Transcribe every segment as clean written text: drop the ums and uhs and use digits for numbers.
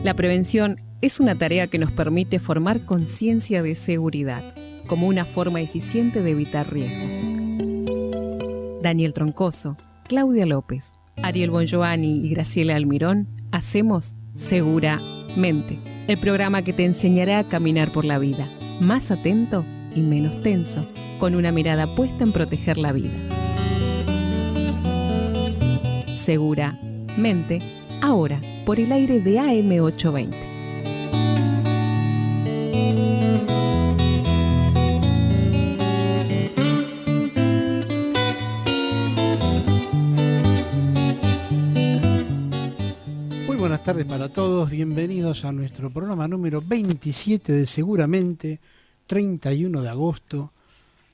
La prevención es una tarea que nos permite formar conciencia de seguridad, como una forma eficiente de evitar riesgos. Daniel Troncoso, Claudia López, Ariel Bongiovanni y Graciela Almirón hacemos Seguramente, el programa que te enseñará a caminar por la vida, más atento y menos tenso, con una mirada puesta en proteger la vida. Seguramente, ahora, por el aire de AM820. Buenas tardes para todos, bienvenidos a nuestro programa número 27 de Seguramente, 31 de agosto.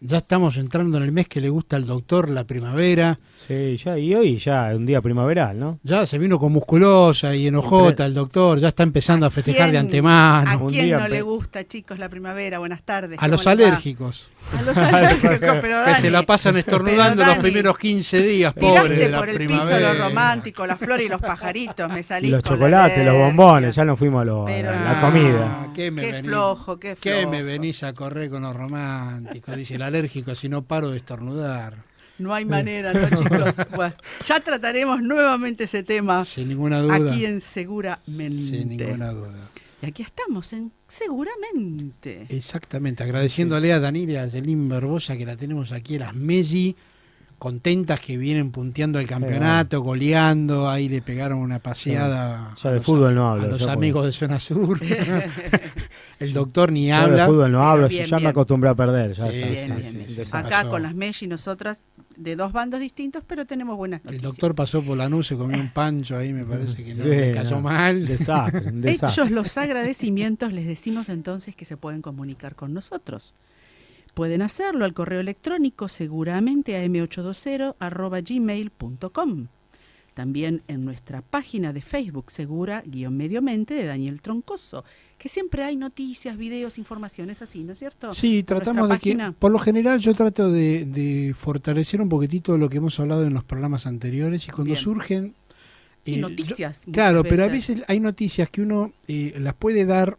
Ya estamos entrando en el mes que le gusta al doctor, la primavera. Sí, ya, y hoy ya es un día primaveral, ¿no? Ya se vino con musculosa y enojota el doctor, ya está empezando a festejar de antemano. ¿A quién no le gusta, chicos, la primavera? Buenas tardes. A los alérgicos. A los alérgicos, pero que se la pasan estornudando los primeros 15 días, pobre de la por el primavera. Piso lo romántico, las flores y los pajaritos, me salí y los con chocolates, los bombones, ya nos fuimos a la comida. Qué flojo. ¿Qué me venís a correr con los románticos? Dice el alérgico, si no paro de estornudar. No hay manera, ¿no, chicos? Bueno, ya trataremos nuevamente ese tema. Sin ninguna duda. Aquí en Seguramente. Sin ninguna duda. Y aquí estamos en Seguramente. Exactamente, agradeciéndole a Daniela y a Yelín Barbosa, que la tenemos aquí en las Messi, contentas que vienen punteando el campeonato, goleando, ahí le pegaron una paseada ya de fútbol no hablo, a los amigos de Zona Sur. El doctor ni ya habla. De fútbol no hablo, bien, ya me acostumbré a perder. Ya bien. Acá con las Messi nosotras de dos bandos distintos, pero tenemos buenas noticias. El doctor pasó por Lanús, se comió un pancho ahí, me parece que no, le cayó mal. Desastre. Hechos los agradecimientos, les decimos entonces que se pueden comunicar con nosotros. Pueden hacerlo al correo electrónico seguramente a m820@gmail.com. También en nuestra página de Facebook Segura-Mediomente de Daniel Troncoso, que siempre hay noticias, videos, informaciones así, ¿no es cierto? Sí, tratamos de que, por lo general yo trato de fortalecer un poquitito lo que hemos hablado en los programas anteriores y cuando surgen... noticias. Claro, pero a veces hay noticias que uno las puede dar,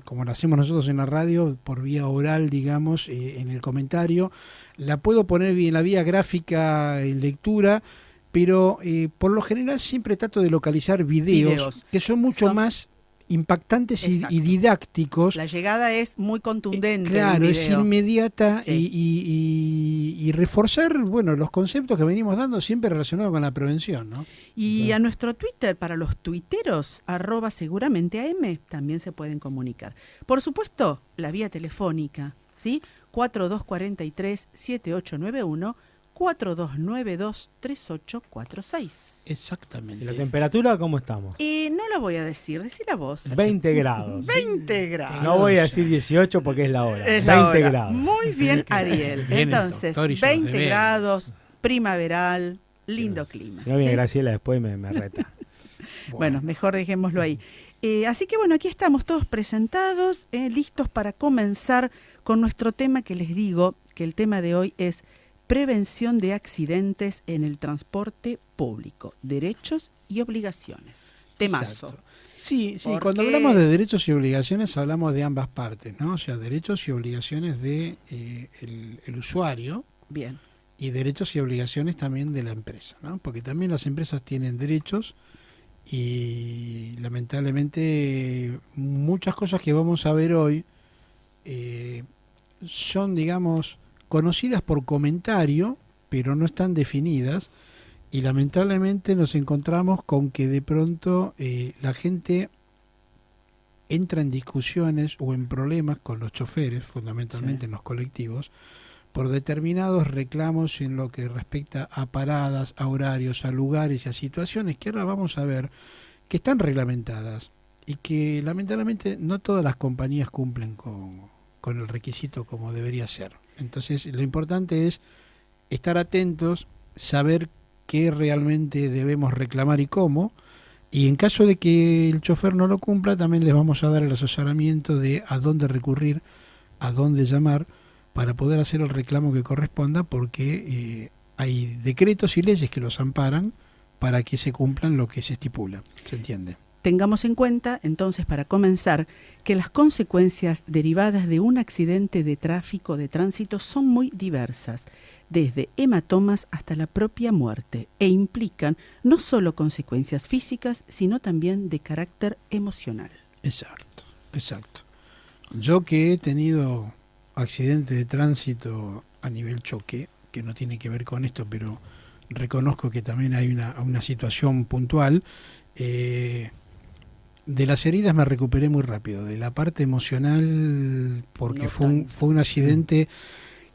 como lo hacemos nosotros en la radio, por vía oral, digamos, en el comentario. La puedo poner en la vía gráfica, en lectura, pero por lo general siempre trato de localizar videos. Que son mucho más impactantes y didácticos. La llegada es muy contundente. Claro, es inmediata y reforzar, bueno, los conceptos que venimos dando siempre relacionados con la prevención, ¿no? Y a nuestro Twitter, para los tuiteros, @seguramenteam, también se pueden comunicar. Por supuesto, la vía telefónica, ¿sí? 4243-7891, 4292-3846. Exactamente. ¿Y la temperatura cómo estamos? No la voy a decir, decila vos. 20 grados. 20 grados. No voy a decir 18 porque es la hora. Es 20 la hora. grados. Muy bien, Ariel. Entonces, 20 grados, primaveral, lindo clima. Si no viene Graciela después me reta. Bueno, mejor dejémoslo ahí. Así que bueno, aquí estamos todos presentados, listos para comenzar con nuestro tema que les digo, que el tema de hoy es prevención de accidentes en el transporte público, derechos y obligaciones. Temazo. Exacto. Sí, cuando hablamos de derechos y obligaciones hablamos de ambas partes, ¿no? O sea, derechos y obligaciones de el usuario. Bien. Y derechos y obligaciones también de la empresa, ¿no? Porque también las empresas tienen derechos y lamentablemente muchas cosas que vamos a ver hoy son, digamos, conocidas por comentario, pero no están definidas, y lamentablemente nos encontramos con que de pronto la gente entra en discusiones o en problemas con los choferes, fundamentalmente en los colectivos, por determinados reclamos en lo que respecta a paradas, a horarios, a lugares y a situaciones que ahora vamos a ver que están reglamentadas y que lamentablemente no todas las compañías cumplen con el requisito como debería ser. Entonces lo importante es estar atentos, saber qué realmente debemos reclamar y cómo, y en caso de que el chofer no lo cumpla también les vamos a dar el asesoramiento de a dónde recurrir, a dónde llamar para poder hacer el reclamo que corresponda, porque hay decretos y leyes que los amparan para que se cumplan lo que se estipula. ¿Se entiende? Tengamos en cuenta, entonces, para comenzar, que las consecuencias derivadas de un accidente de tráfico, de tránsito, son muy diversas, desde hematomas hasta la propia muerte, e implican no solo consecuencias físicas, sino también de carácter emocional. Exacto, exacto. Yo que he tenido accidentes de tránsito a nivel choque, que no tiene que ver con esto, pero reconozco que también hay una situación puntual. De las heridas me recuperé muy rápido, de la parte emocional, porque fue un accidente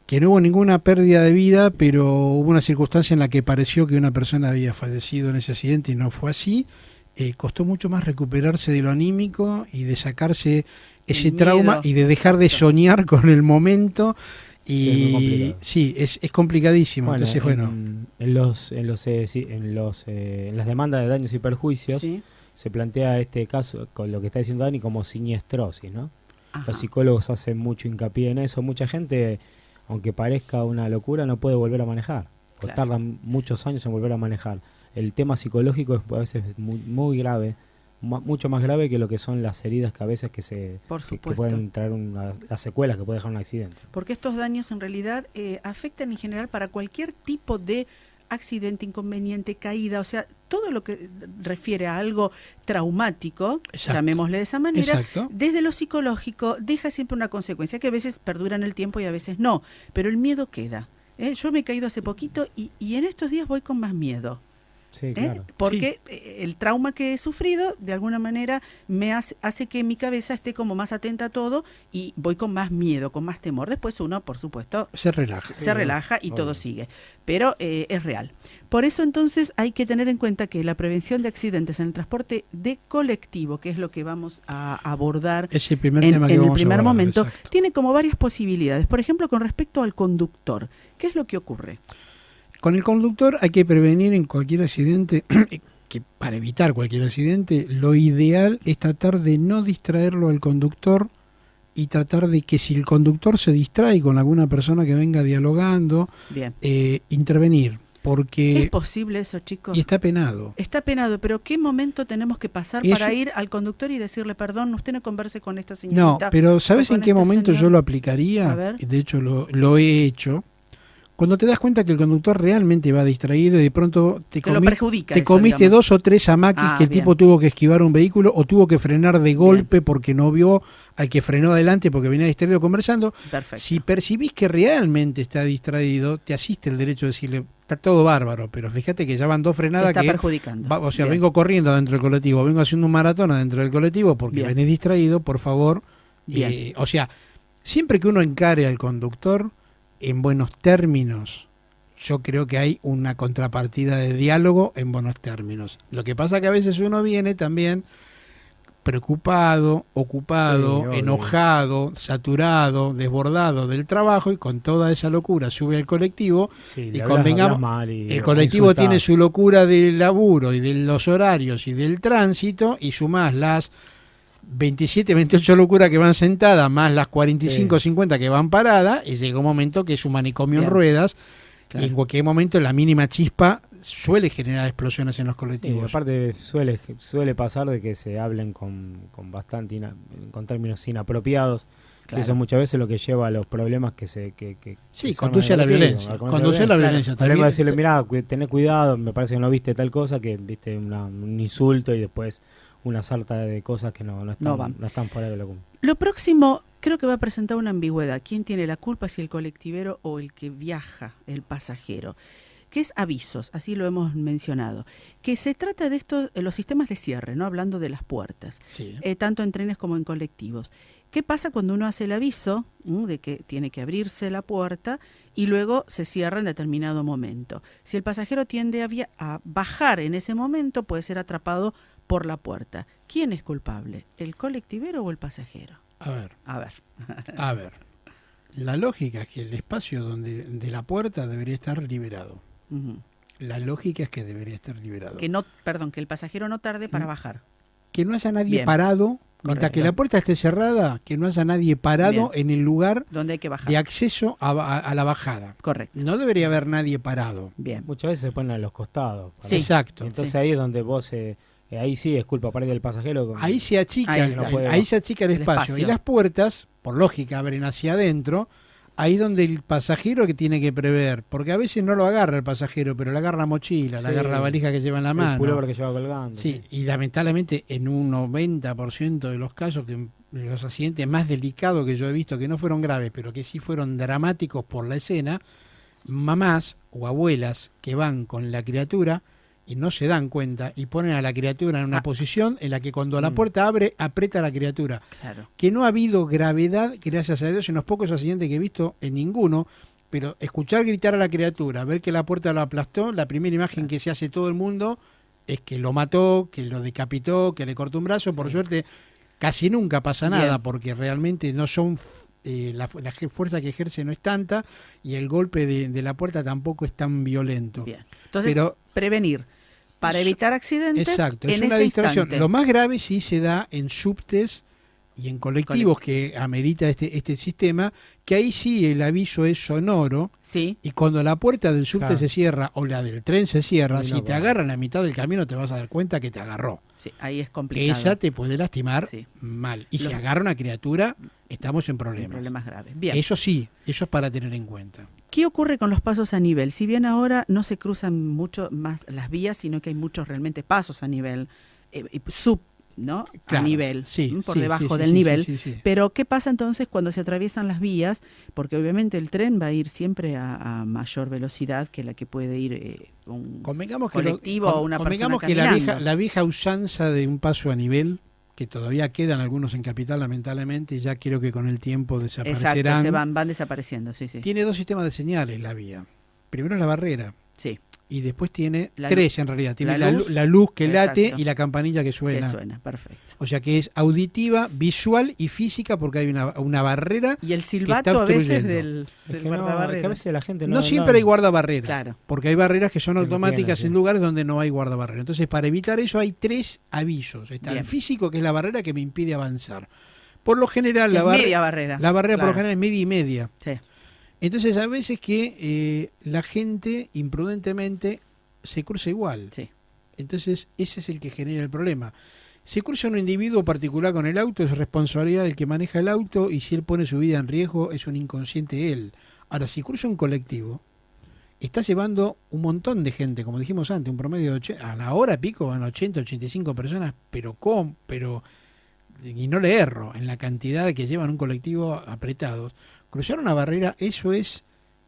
que no hubo ninguna pérdida de vida, pero hubo una circunstancia en la que pareció que una persona había fallecido en ese accidente y no fue así. Costó mucho más recuperarse de lo anímico y de sacarse ese trauma y de dejar de soñar con el momento. Y sí, es complicadísimo. Bueno, entonces, bueno, en las demandas de daños y perjuicios, ¿sí? Se plantea este caso, con lo que está diciendo Dani, como siniestrosis, ¿no? Ajá. Los psicólogos hacen mucho hincapié en eso. Mucha gente, aunque parezca una locura, no puede volver a manejar. Claro. O tardan muchos años en volver a manejar. El tema psicológico es a veces muy, muy grave, mucho más grave que lo que son las heridas que a veces que pueden traer las secuelas que puede dejar un accidente. Porque estos daños en realidad afectan en general para cualquier tipo de accidente, inconveniente, caída, o sea, todo lo que refiere a algo traumático, exacto, llamémosle de esa manera, exacto, desde lo psicológico deja siempre una consecuencia que a veces perdura en el tiempo y a veces no, pero el miedo queda. Yo me he caído hace poquito y en estos días voy con más miedo. Sí, claro. Porque el trauma que he sufrido de alguna manera me hace que mi cabeza esté como más atenta a todo y voy con más miedo, con más temor. Después uno, por supuesto, se relaja. Se relaja y todo sigue. Pero es real. Por eso entonces hay que tener en cuenta que la prevención de accidentes en el transporte de colectivo, que es lo que vamos a abordar es el primer tema que en vamos el primer a abordar, momento, exacto. tiene como varias posibilidades. Por ejemplo, con respecto al conductor, ¿qué es lo que ocurre? Con el conductor hay que prevenir en cualquier accidente, que para evitar cualquier accidente, lo ideal es tratar de no distraerlo al conductor y tratar de que si el conductor se distrae con alguna persona que venga dialogando, Bien. Intervenir. Porque ¿Es posible eso, chicos? Y está penado. Está penado, pero ¿qué momento tenemos que pasar para ir al conductor y decirle, perdón, usted no converse con esta señorita? No, pero ¿sabes en qué momento yo lo aplicaría? A ver. De hecho, lo he hecho. Cuando te das cuenta que el conductor realmente va distraído y de pronto te comiste digamos. 2 o 3 amaquis que el tipo tuvo que esquivar un vehículo o tuvo que frenar de golpe porque no vio al que frenó adelante porque venía distraído conversando. Perfecto. Si percibís que realmente está distraído, te asiste el derecho de decirle, está todo bárbaro, pero fíjate que ya van 2 frenadas te está perjudicando. O sea, vengo corriendo dentro del colectivo, vengo haciendo un maratón dentro del colectivo porque venís distraído, por favor. O sea, siempre que uno encare al conductor en buenos términos, yo creo que hay una contrapartida de diálogo en buenos términos. Lo que pasa que a veces uno viene también preocupado, ocupado, enojado, saturado, desbordado del trabajo y con toda esa locura sube al colectivo y convengamos, el colectivo tiene su locura del laburo y de los horarios y del tránsito y sumás las 27, 28 locuras que van sentadas, más las 45, 50 que van paradas, y llega un momento que es un manicomio en ruedas, y en cualquier momento la mínima chispa suele generar explosiones en los colectivos. Y aparte suele pasar de que se hablen con términos inapropiados, que eso muchas veces lo que lleva a los problemas conduce a la violencia. Conduce a la violencia. También decirle, mirá, tenés cuidado, me parece que no viste tal cosa, que viste un insulto y después una sarta de cosas que no están fuera de lo común. Lo próximo creo que va a presentar una ambigüedad. ¿Quién tiene la culpa, si el colectivero o el que viaja, el pasajero? Que es avisos, así lo hemos mencionado. Que se trata de estos, los sistemas de cierre, ¿no? Hablando de las puertas, tanto en trenes como en colectivos. ¿Qué pasa cuando uno hace el aviso de que tiene que abrirse la puerta y luego se cierra en determinado momento? Si el pasajero tiende a bajar en ese momento, puede ser atrapado por la puerta. ¿Quién es culpable? ¿El colectivero o el pasajero? A ver. La lógica es que el espacio de la puerta debería estar liberado. La lógica es que debería estar liberado. Que el pasajero no tarde para bajar. Que no haya nadie parado, mientras que la puerta esté cerrada, que no haya nadie parado en el lugar donde hay que bajar, de acceso a la bajada. Correcto. No debería haber nadie parado. Muchas veces se ponen a los costados. Exacto. Entonces ahí es donde vos Ahí sí es culpa parte del pasajero. Ahí se achica, ahí se achica el espacio. Y las puertas, por lógica, abren hacia adentro. Ahí es donde el pasajero que tiene que prever, porque a veces no lo agarra el pasajero, pero le agarra la mochila, le agarra la valija que lleva en la mano. El pullover que lleva colgando. Sí, y lamentablemente en un 90% de los casos, que los accidentes más delicados que yo he visto, que no fueron graves, pero que sí fueron dramáticos por la escena, mamás o abuelas que van con la criatura y no se dan cuenta y ponen a la criatura en una posición en la que cuando la puerta abre, aprieta a la criatura. Claro. Que no ha habido gravedad, gracias a Dios, en los pocos accidentes que he visto, en ninguno, pero escuchar gritar a la criatura, ver que la puerta lo aplastó, la primera imagen que se hace todo el mundo es que lo mató, que lo decapitó, que le cortó un brazo. Por suerte, casi nunca pasa nada, porque realmente no son... la fuerza que ejerce no es tanta y el golpe de la puerta tampoco es tan violento. Bien. Entonces, prevenir para evitar accidentes. Exacto, es una distracción. Lo más grave sí se da en subtes y en colectivos que amerita este sistema, que ahí sí el aviso es sonoro. Sí. Y cuando la puerta del subte se cierra o la del tren se cierra, si te agarra en la mitad del camino te vas a dar cuenta que te agarró. Sí, ahí es complicado. Esa te puede lastimar mal. Y si agarra una criatura, estamos en problemas. Problemas graves. Bien. Eso sí, eso es para tener en cuenta. ¿Qué ocurre con los pasos a nivel? Si bien ahora no se cruzan mucho más las vías, sino que hay muchos realmente pasos a nivel ¿no? Claro, a nivel, por debajo del sí, nivel. Sí. Pero ¿qué pasa entonces cuando se atraviesan las vías? Porque obviamente el tren va a ir siempre a mayor velocidad que la que puede ir un colectivo o una persona caminando. Que la vieja usanza de un paso a nivel, que todavía quedan algunos en Capital, lamentablemente, ya creo que con el tiempo desaparecerán. Exacto, van desapareciendo, sí. Tiene dos sistemas de señales la vía. Primero es la barrera. Sí. Y después tiene tres en realidad. Tiene la luz que exacto, late y la campanilla que suena. Que suena, perfecto. O sea que es auditiva, visual y física, porque hay una barrera. Y el silbato a veces del guardabarrera. Que a veces la gente no siempre hay guardabarrera. Claro. Porque hay barreras que son automáticas en lugares donde no hay guardabarrera. Entonces, para evitar eso hay tres avisos. Está el físico, que es la barrera que me impide avanzar. Por lo general, media barrera. La barrera por lo general es media y media. Sí. Entonces, a veces que la gente imprudentemente se cruza igual. Sí. Entonces, ese es el que genera el problema. Si cruza un individuo particular con el auto, es responsabilidad del que maneja el auto, y si él pone su vida en riesgo, es un inconsciente él. Ahora, si cruza un colectivo, está llevando un montón de gente, como dijimos antes, un promedio de a la hora pico van 80, 85 personas, pero y no le erro, en la cantidad que llevan un colectivo apretados. Cruzar una barrera, eso es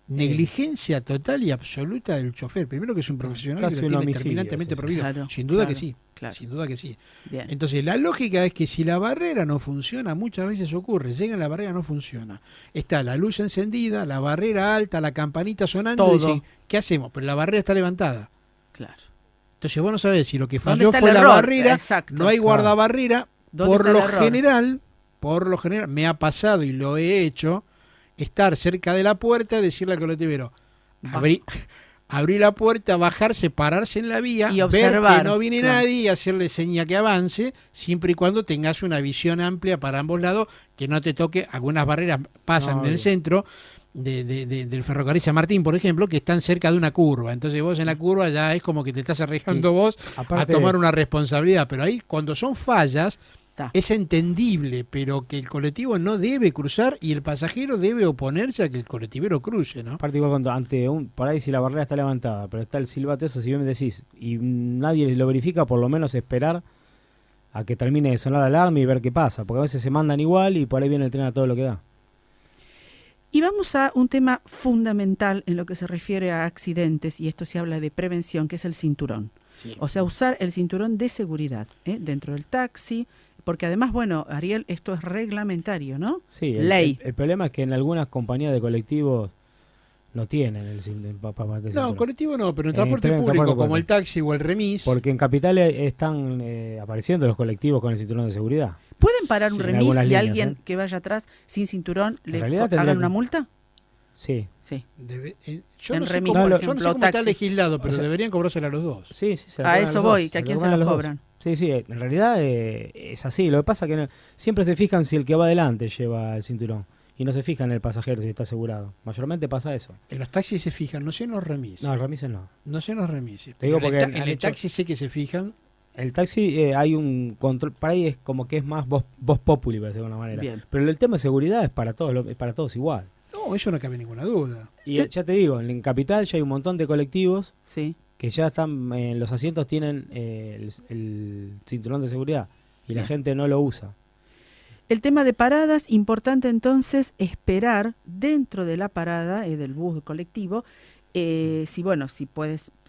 negligencia total y absoluta del chofer. Primero, que es un profesional que lo tiene terminantemente prohibido. Claro, sin duda que sí. Claro. Sin duda que sí. Bien. Entonces, la lógica es que si la barrera no funciona, muchas veces ocurre, llega la barrera, no funciona. Está la luz encendida, la barrera alta, la campanita sonando, todo. Y dicen, ¿qué hacemos? Pero la barrera está levantada. Claro. Entonces vos no sabés si lo que falló fue la error? barrera, Exacto. no hay guardabarrera. Por lo general, me ha pasado y lo he hecho, estar cerca de la puerta, decirle al colectivero, abrí la puerta, bajarse, pararse en la vía, y observar, ver que no viene nadie y hacerle seña que avance, siempre y cuando tengas una visión amplia para ambos lados, que no te toque. Algunas barreras pasan en el centro del ferrocarril San Martín, por ejemplo, que están cerca de una curva. Entonces vos en la curva ya es como que te estás arriesgando vos a tomar una responsabilidad. Pero ahí, cuando son fallas, es entendible, pero que el colectivo no debe cruzar y el pasajero debe oponerse a que el colectivero cruce, ¿no? Aparte, igual por ahí, si la barrera está levantada, pero está el silbato, eso, si bien me decís, y nadie lo verifica, por lo menos esperar a que termine de sonar la alarma y ver qué pasa, porque a veces se mandan igual y por ahí viene el tren a todo lo que da. Y vamos a un tema fundamental en lo que se refiere a accidentes, y esto se habla de prevención, que es el cinturón. Sí. O sea, usar el cinturón de seguridad dentro del taxi, porque además, bueno, Ariel, esto es reglamentario, ¿no? Sí, ley. El problema es que en algunas compañías de colectivos no tienen el cinturón. No, colectivo no, pero en transporte público, como el taxi o el remis. Porque en Capital están apareciendo los colectivos con el cinturón de seguridad. ¿Pueden parar un remis y líneas, alguien que vaya atrás sin cinturón le hagan una multa? Sí. Yo no sé cómo está legislado, pero deberían cobrársela a los dos. Sí, a eso voy, que a quién se lo cobran. Sí, en realidad es así. Lo que pasa es que siempre se fijan si el que va adelante lleva el cinturón y no se fijan en el pasajero si está asegurado. Mayormente pasa eso. En los taxis se fijan, no sé en los remises. No, en remises no. No sé en los remises. Te digo porque en el taxi sé que se fijan. El taxi hay un control, para ahí es como que es más voz populi, por decirlo de alguna manera. Bien. Pero el tema de seguridad es para todos igual. No, eso no cabe ninguna duda. Y ya te digo, en Capital ya hay un montón de colectivos que ya están, en los asientos tienen el cinturón de seguridad y la gente no lo usa. El tema de paradas, importante entonces esperar dentro de la parada del bus colectivo, si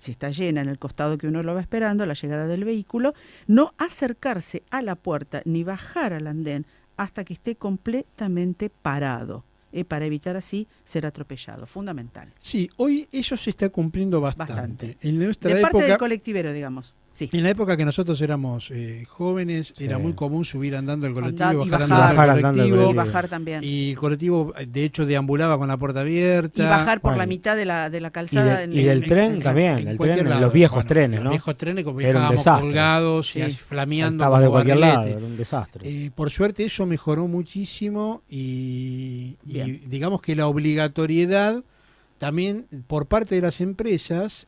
está llena en el costado que uno lo va esperando, la llegada del vehículo, no acercarse a la puerta ni bajar al andén hasta que esté completamente parado, para evitar así ser atropellado, fundamental. Sí, hoy eso se está cumpliendo bastante. En nuestra de parte época, del colectivero, digamos. Sí. En la época que nosotros éramos jóvenes, era muy común subir andando el colectivo, bajar también. Y el colectivo, de hecho, deambulaba con la puerta abierta. Y bajar por la mitad de la calzada. Y del tren también, los viejos trenes, ¿no? Los viejos trenes, como era dejábamos colgados y flameando. Estaba de cualquier lado, era un desastre. Por suerte eso mejoró muchísimo y digamos que la obligatoriedad también por parte de las empresas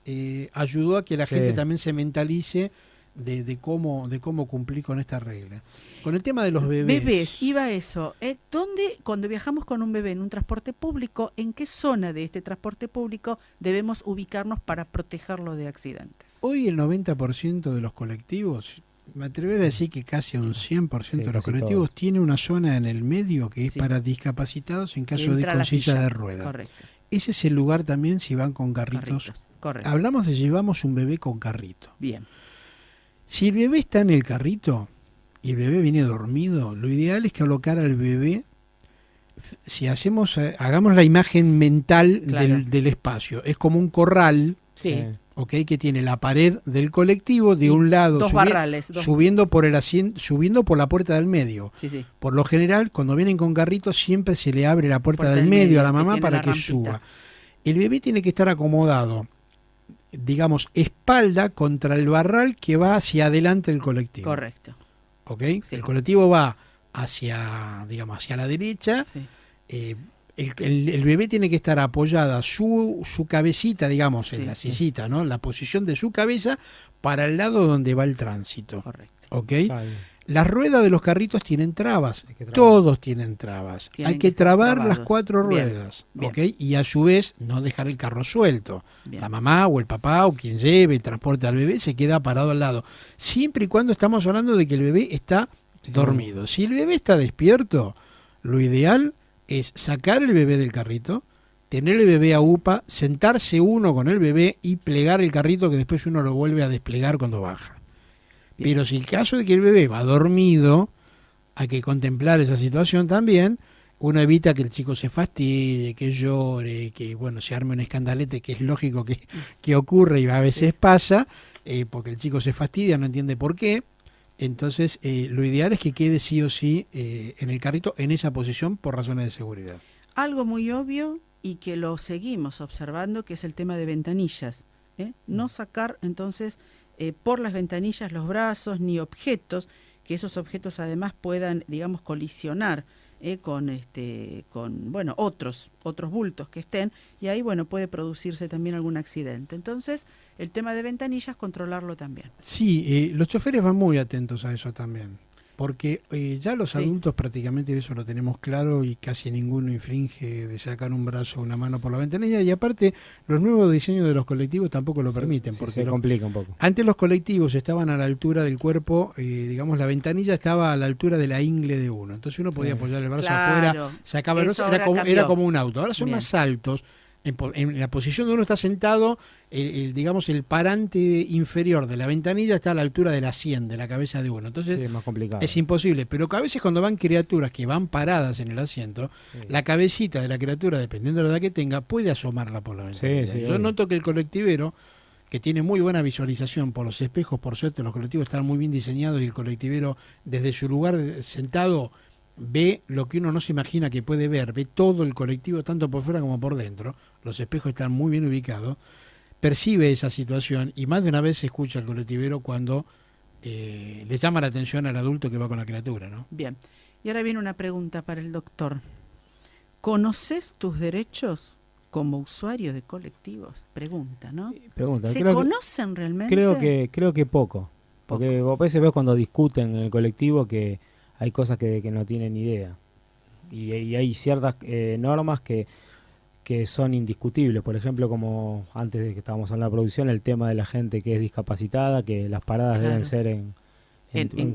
ayudó a que la gente también se mentalice de cómo cumplir con esta regla. Con el tema de los bebés. Iba eso. ¿Dónde, cuando viajamos con un bebé en un transporte público, en qué zona de este transporte público debemos ubicarnos para protegerlo de accidentes? Hoy el 90% de los colectivos, me atrevería a decir que casi un 100% de los colectivos tiene una zona en el medio que es para discapacitados en caso de ir con silla de ruedas. Correcto. Ese es el lugar también si van con carritos. Correcto. Hablamos de llevamos un bebé con carrito. Bien. Si el bebé está en el carrito y el bebé viene dormido, lo ideal es que colocar al bebé, si hagamos la imagen mental del espacio, es como un corral, que tiene la pared del colectivo de un lado, dos barrales, subiendo por el asiento, subiendo por la puerta del medio. Sí. Por lo general, cuando vienen con carritos, siempre se le abre la puerta del medio a la mamá para que suba. El bebé tiene que estar acomodado, digamos, espalda contra el barral que va hacia adelante del colectivo. Correcto. Sí. El colectivo va hacia la derecha. Sí. El bebé tiene que estar apoyada su cabecita, digamos, en la sillita, ¿no? La posición de su cabeza para el lado donde va el tránsito. Correcto. Las ruedas de los carritos tienen trabas. Todos tienen trabas. Hay que trabar las 4 ruedas. Bien. Y a su vez no dejar el carro suelto. Bien. La mamá o el papá o quien lleve el transporte al bebé se queda parado al lado. Siempre y cuando estamos hablando de que el bebé está dormido. Si el bebé está despierto, lo ideal es sacar el bebé del carrito, tener el bebé a UPA, sentarse uno con el bebé y plegar el carrito que después uno lo vuelve a desplegar cuando baja. Bien. Pero si el caso de que el bebé va dormido, hay que contemplar esa situación también. Uno evita que el chico se fastidie, que llore, que se arme un escandalete, que es lógico que ocurre y a veces pasa, porque el chico se fastidia, no entiende por qué. Entonces, lo ideal es que quede sí o sí en el carrito en esa posición por razones de seguridad. Algo muy obvio y que lo seguimos observando, que es el tema de ventanillas. No sacar entonces por las ventanillas los brazos ni objetos, que esos objetos además puedan, digamos, colisionar con otros bultos que estén, y ahí puede producirse también algún accidente. Entonces, el tema de ventanillas, controlarlo también. Sí, los choferes van muy atentos a eso también, porque ya los adultos prácticamente eso lo tenemos claro y casi ninguno infringe de sacar un brazo o una mano por la ventanilla, y aparte los nuevos diseños de los colectivos tampoco lo permiten. Porque se complica un poco. Antes los colectivos estaban a la altura del cuerpo, digamos la ventanilla estaba a la altura de la ingle de uno, entonces uno podía apoyar el brazo afuera, sacaba el brazo, era como un auto. Ahora son más altos. En la posición donde uno está sentado, digamos el parante inferior de la ventanilla está a la altura de la sien, de la cabeza de uno. Entonces es más complicado. Es imposible, pero a veces cuando van criaturas que van paradas en el asiento, la cabecita de la criatura, dependiendo de la edad que tenga, puede asomarla por la ventanilla. Yo noto que el colectivero, que tiene muy buena visualización por los espejos, por suerte los colectivos están muy bien diseñados y el colectivero desde su lugar sentado ve lo que uno no se imagina que puede ver, ve todo el colectivo tanto por fuera como por dentro, los espejos están muy bien ubicados, percibe esa situación y más de una vez se escucha al colectivero cuando le llama la atención al adulto que va con la criatura, ¿no? Bien, y ahora viene una pregunta para el doctor. ¿Conoces tus derechos como usuario de colectivos? Pregunta, ¿no? Pregunta. ¿Se conocen realmente? Creo que poco. Porque a veces ves cuando discuten en el colectivo que hay cosas que no tienen idea. Y hay ciertas normas que son indiscutibles. Por ejemplo, como antes de que estábamos en la producción, el tema de la gente que es discapacitada, que las paradas deben ser en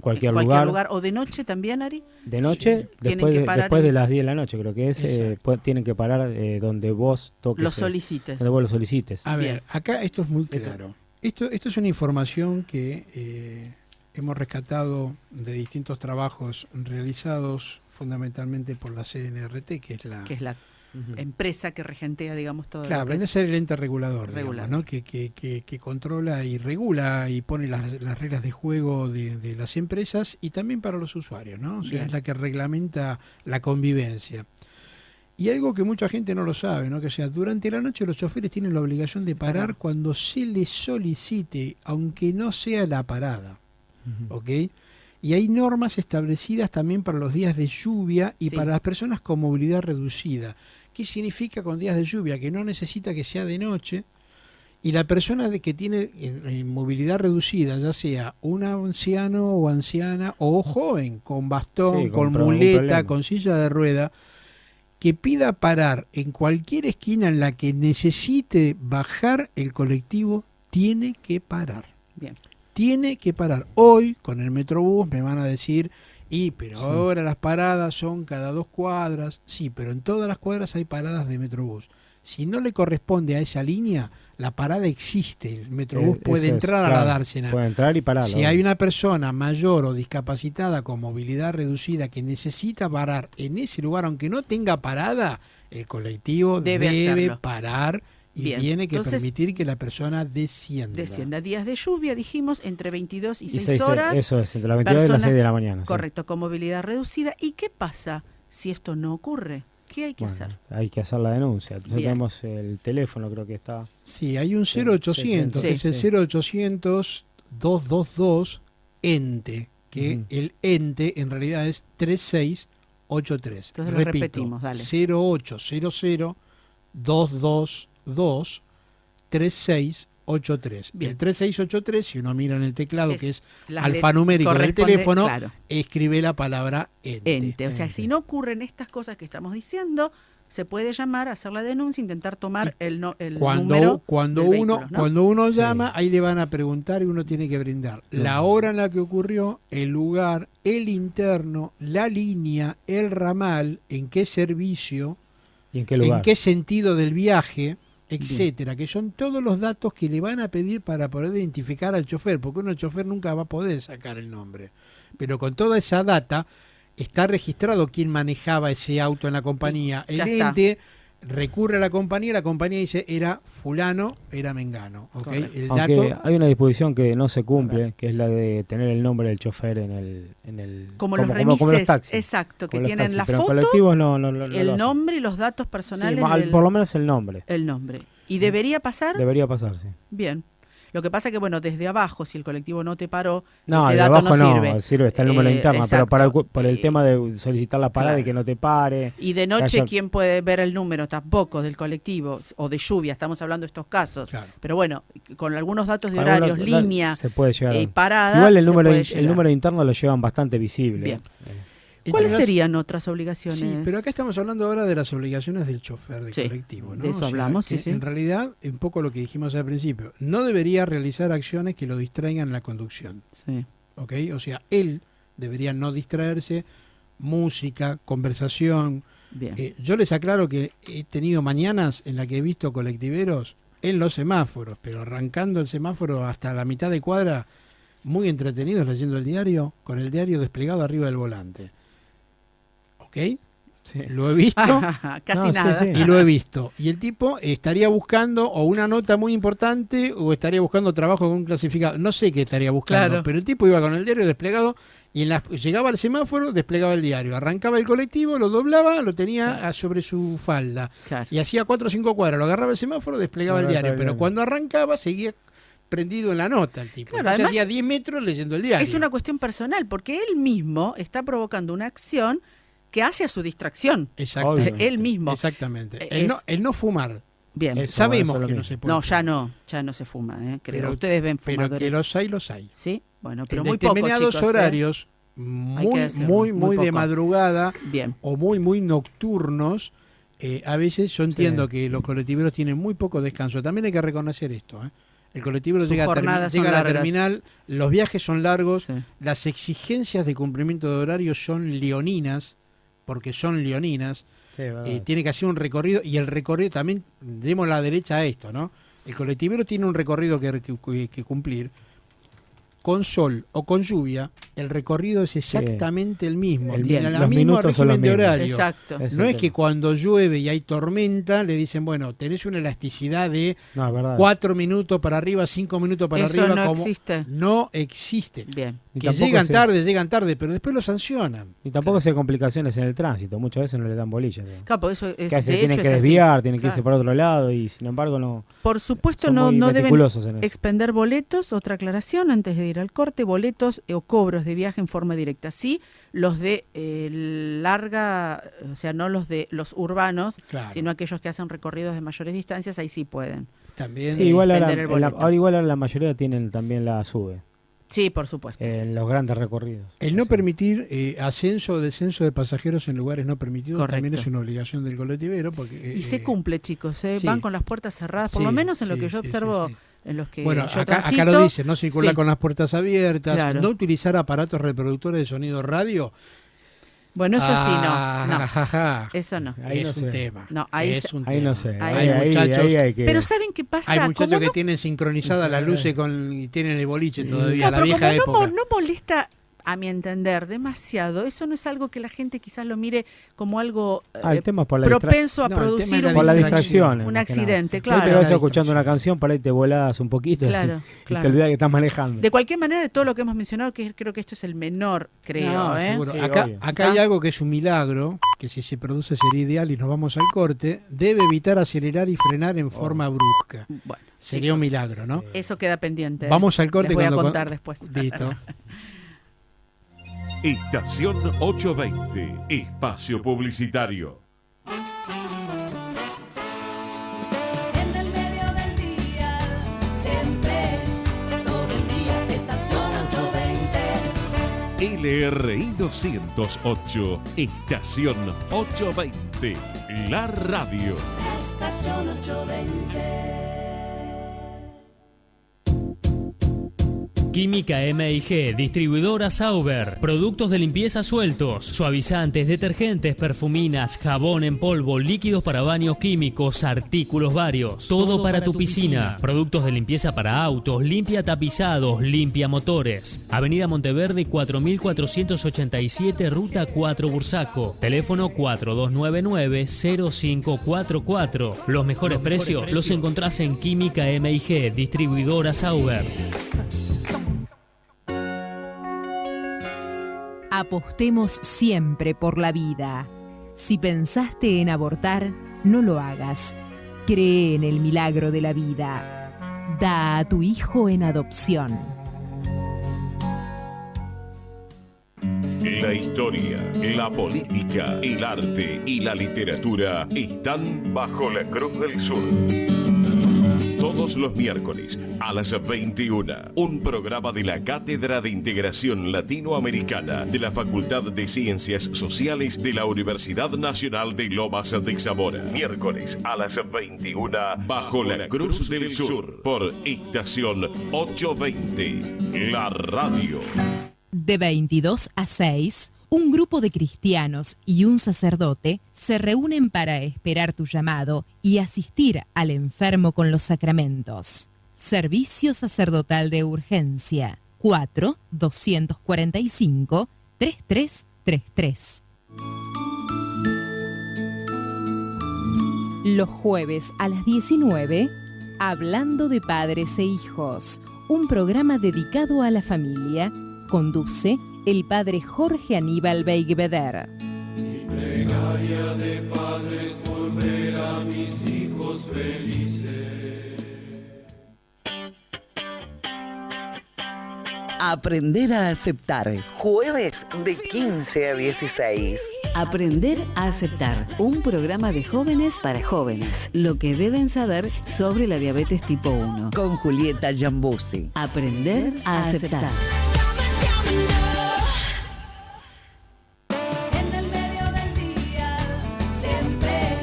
cualquier lugar. ¿O de noche también, Ari? De noche, sí. después de las 10 de la noche, creo que tienen que parar donde vos toques. Lo solicites. Donde vos lo solicites. A ver, acá esto es muy claro. Esto es una información que hemos rescatado de distintos trabajos realizados fundamentalmente por la CNRT, que es la empresa que regentea, digamos, todo. Claro, viene a ser el ente regulador, Regular. digamos, ¿no? Que controla y regula y pone las reglas de juego de las empresas y también para los usuarios, ¿no? O sea, es la que reglamenta la convivencia. Y algo que mucha gente no lo sabe, ¿no? Que sea, durante la noche los choferes tienen la obligación de parar cuando se les solicite, aunque no sea la parada, ¿ok? Y hay normas establecidas también para los días de lluvia y para las personas con movilidad reducida. ¿Qué significa con días de lluvia? Que no necesita que sea de noche y la persona que tiene movilidad reducida, ya sea un anciano o anciana o joven, con bastón, con muleta, con silla de rueda, que pida parar en cualquier esquina en la que necesite bajar el colectivo, tiene que parar. Bien. Tiene que parar. Hoy, con el Metrobús, me van a decir, pero ahora las paradas son cada 2 cuadras. Sí, pero en todas las cuadras hay paradas de Metrobús. Si no le corresponde a esa línea, la parada existe. El Metrobús puede entrar a la dársena. Puede entrar y parar. Si hay una persona mayor o discapacitada con movilidad reducida que necesita parar en ese lugar, aunque no tenga parada, el colectivo debe parar. Y tiene que permitir que la persona descienda. Días de lluvia, dijimos, entre 22 y 6 horas. Eso es, entre las 22 y las 6 de la mañana. Correcto, con movilidad reducida. ¿Y qué pasa si esto no ocurre? ¿Qué hay que hacer? Hay que hacer la denuncia. Entonces tenemos el teléfono, creo que está. Sí, hay un 0800, es el 0800-222-ENTE, que el ENTE en realidad es 3683. Entonces repito, repetimos, dale. 0800-222-3683. Bien. El 3683, si uno mira en el teclado, que es alfanumérico del teléfono, escribe la palabra ente. O sea, si no ocurren estas cosas que estamos diciendo, se puede llamar, hacer la denuncia, intentar tomar el número cuando del uno vehículo, ¿no? Cuando uno llama, ahí le van a preguntar y uno tiene que brindar la hora en la que ocurrió, el lugar, el interno, la línea, el ramal, en qué servicio, ¿y en qué lugar? en qué sentido del viaje, etcétera, que son todos los datos que le van a pedir para poder identificar al chofer, porque uno, el chofer, nunca va a poder sacar el nombre. Pero con toda esa data está registrado quién manejaba ese auto en la compañía. El ente recurre a la compañía dice era fulano, era mengano. ¿Okay? El Aunque hay una disposición que no se cumple, que es la de tener el nombre del chofer en el como los remises, como los taxis. Exacto, que como tienen la pero foto, en colectivos no el nombre y los datos personales. Sí, por lo menos el nombre. El nombre. ¿Y debería pasar? Debería pasar, sí. Bien. Lo que pasa que, bueno, desde abajo, si el colectivo no te paró, ese dato no sirve. Está el número interno, pero por el tema de solicitar la parada y que no te pare. Y de noche, ¿quién puede ver el número? Tampoco del colectivo, o de lluvia, estamos hablando de estos casos. Claro. Pero bueno, con algunos datos de horarios, línea y parada, igual el número interno lo llevan bastante visible. Bien. ¿Cuáles serían otras obligaciones? Sí, pero acá estamos hablando ahora de las obligaciones del chofer de colectivo, ¿no? De eso hablamos, sí. En realidad, un poco lo que dijimos al principio, no debería realizar acciones que lo distraigan en la conducción. Sí. ¿Ok? O sea, él debería no distraerse, música, conversación. Bien. Yo les aclaro que he tenido mañanas en las que he visto colectiveros en los semáforos, pero arrancando el semáforo hasta la mitad de cuadra, muy entretenidos leyendo el diario, con el diario desplegado arriba del volante. ¿Ok? Sí. Lo he visto. Casi nada. Y lo he visto. Y el tipo estaría buscando o una nota muy importante o estaría buscando trabajo con un clasificado. No sé qué estaría buscando, pero el tipo iba con el diario desplegado y llegaba al semáforo, desplegaba el diario. Arrancaba el colectivo, lo doblaba, lo tenía sobre su falda. Y hacía 4 o 5 cuadras, lo agarraba el semáforo, desplegaba el diario. Pero cuando arrancaba seguía prendido en la nota el tipo. Entonces hacía 10 metros leyendo el diario. Es una cuestión personal, porque él mismo está provocando una acción que hace a su distracción. Exactamente. Él mismo. Exactamente. El no fumar Bien. Sabemos que no se puede. No, ya no se fuma, creo. Pero, ustedes ven fumadores. Pero que los hay. Sí, bueno, pero en muy poco, determinados chicos, horarios, muy de madrugada, bien, o muy nocturnos, a veces yo entiendo que los colectiveros tienen muy poco descanso. También hay que reconocer esto, El colectivero llega a la terminal, los viajes son largos, las exigencias de cumplimiento de horarios son leoninas, porque son leoninas. Tiene que hacer un recorrido, y el recorrido también, demos la derecha a esto, ¿no? El colectivero tiene un recorrido que cumplir. Con sol o con lluvia, el recorrido es exactamente el mismo. Tiene el mismo régimen de horario. Exacto. No es que cuando llueve y hay tormenta le dicen, bueno, tenés una elasticidad de 4 minutos para arriba, 5 minutos para Eso arriba. No existe. No existe. Bien. Que llegan tarde, pero después lo sancionan. Y tampoco se hay complicaciones en el tránsito. Muchas veces no le dan bolillas. Claro, eso es, que se tienen que desviar, tienen que irse para otro lado y sin embargo no. Por supuesto no deben expender boletos, otra aclaración antes de ir al corte, boletos o cobros de viaje en forma directa. Sí, los de larga, o sea, no los de los urbanos, sino aquellos que hacen recorridos de mayores distancias, ahí sí pueden. También sí, igual ahora la mayoría tienen también la SUBE. Sí, por supuesto. En los grandes recorridos. El no permitir ascenso o descenso de pasajeros en lugares no permitidos también es una obligación del colectivero. Porque, y se cumple, chicos. Sí. Van con las puertas cerradas, por lo menos en lo que yo observo. En los que bueno, yo acá lo dice, no circular con las puertas abiertas, no utilizar aparatos reproductores de sonido radio. Bueno, eso sí, no. Eso no. Ahí es un tema. No, ahí no sé. Hay muchachos. Pero ¿saben qué pasa? Hay muchachos que tienen sincronizadas las luces y tienen el boliche todavía, la vieja época. No molesta, a mi entender, demasiado. Eso no es algo que la gente quizás lo mire como algo propenso a producir un accidente. Claro. Te vas escuchando una canción, para ahí te volás un poquito y te olvidas que estás manejando. De cualquier manera, de todo lo que hemos mencionado, que creo que esto es el menor, creo. Seguro. Sí, acá hay algo que es un milagro, que si se produce sería ideal y nos vamos al corte, debe evitar acelerar y frenar en forma brusca. Bueno, sería un milagro, ¿no? Eso queda pendiente. Vamos al corte. Les voy a contar después. Listo. Estación 820, espacio publicitario. En el medio del día, siempre, todo el día, Estación 820. LRI 208, Estación 820, la radio. Estación 820. Química M&G, distribuidora Sauber, productos de limpieza sueltos, suavizantes, detergentes, perfuminas, jabón en polvo, líquidos para baños químicos, artículos varios, todo para tu piscina, productos de limpieza para autos, limpia tapizados, limpia motores. Avenida Monteverde 4487, Ruta 4 Bursaco, teléfono 4299-0544. Los mejores precios los encontrás en Química M&G, distribuidora Sauber. Apostemos siempre por la vida. Si pensaste en abortar, no lo hagas. Cree en el milagro de la vida. Da a tu hijo en adopción. La historia, la política, el arte y la literatura están bajo la Cruz del Sur. Todos los miércoles a las 21, un programa de la Cátedra de Integración Latinoamericana de la Facultad de Ciencias Sociales de la Universidad Nacional de Lomas de Zamora. Miércoles a las 21, bajo la Cruz del Sur, por Estación 820, la radio. De 22 a 6, un grupo de cristianos y un sacerdote se reúnen para esperar tu llamado y asistir al enfermo con los sacramentos. Servicio sacerdotal de urgencia 4-245-3333. Los jueves a las 19, Hablando de Padres e Hijos, un programa dedicado a la familia. Conduce el padre Jorge Aníbal Beigveder. Mi plegaria de padres por ver a mis hijos felices. Aprender a aceptar. Jueves de 15 a 16. Aprender a aceptar. Un programa de jóvenes para jóvenes. Lo que deben saber sobre la diabetes tipo 1. Con Julieta Giambuzzi. Aprender a aceptar. En el medio del día, siempre,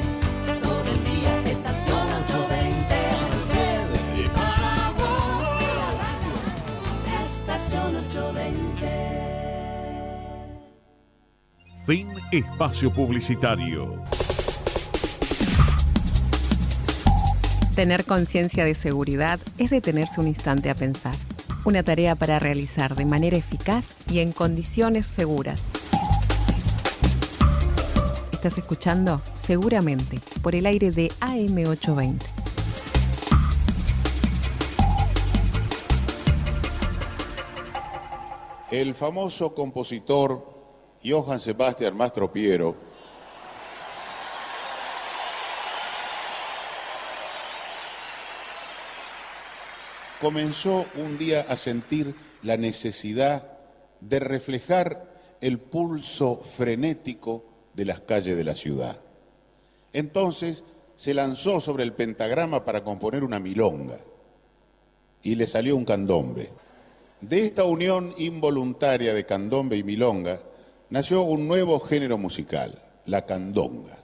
todo el día, estación 820. Para usted y para vos. Estación 820. Fin espacio publicitario. Tener conciencia de seguridad es detenerse un instante a pensar. Una tarea para realizar de manera eficaz y en condiciones seguras. ¿Estás escuchando? Seguramente, por el aire de AM820. El famoso compositor Johann Sebastian Mastropiero comenzó un día a sentir la necesidad de reflejar el pulso frenético de las calles de la ciudad. Entonces se lanzó sobre el pentagrama para componer una milonga y le salió un candombe. De esta unión involuntaria de candombe y milonga nació un nuevo género musical, la candonga.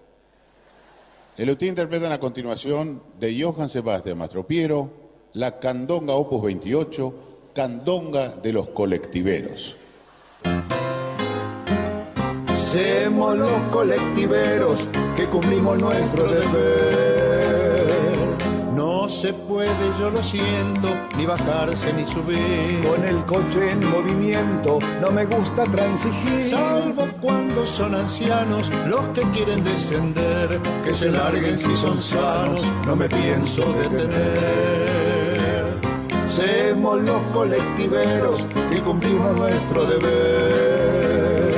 El Luthier interpretan a continuación de Johann Sebastian Mastropiero la candonga opus 28, candonga de los colectiveros. Somos los colectiveros que cumplimos nuestro deber. No se puede, yo lo siento, ni bajarse ni subir. Con el coche en movimiento no me gusta transigir. Salvo cuando son ancianos los que quieren descender. Que se larguen si son sanos, no me pienso detener. Somos los colectiveros que cumplimos nuestro deber.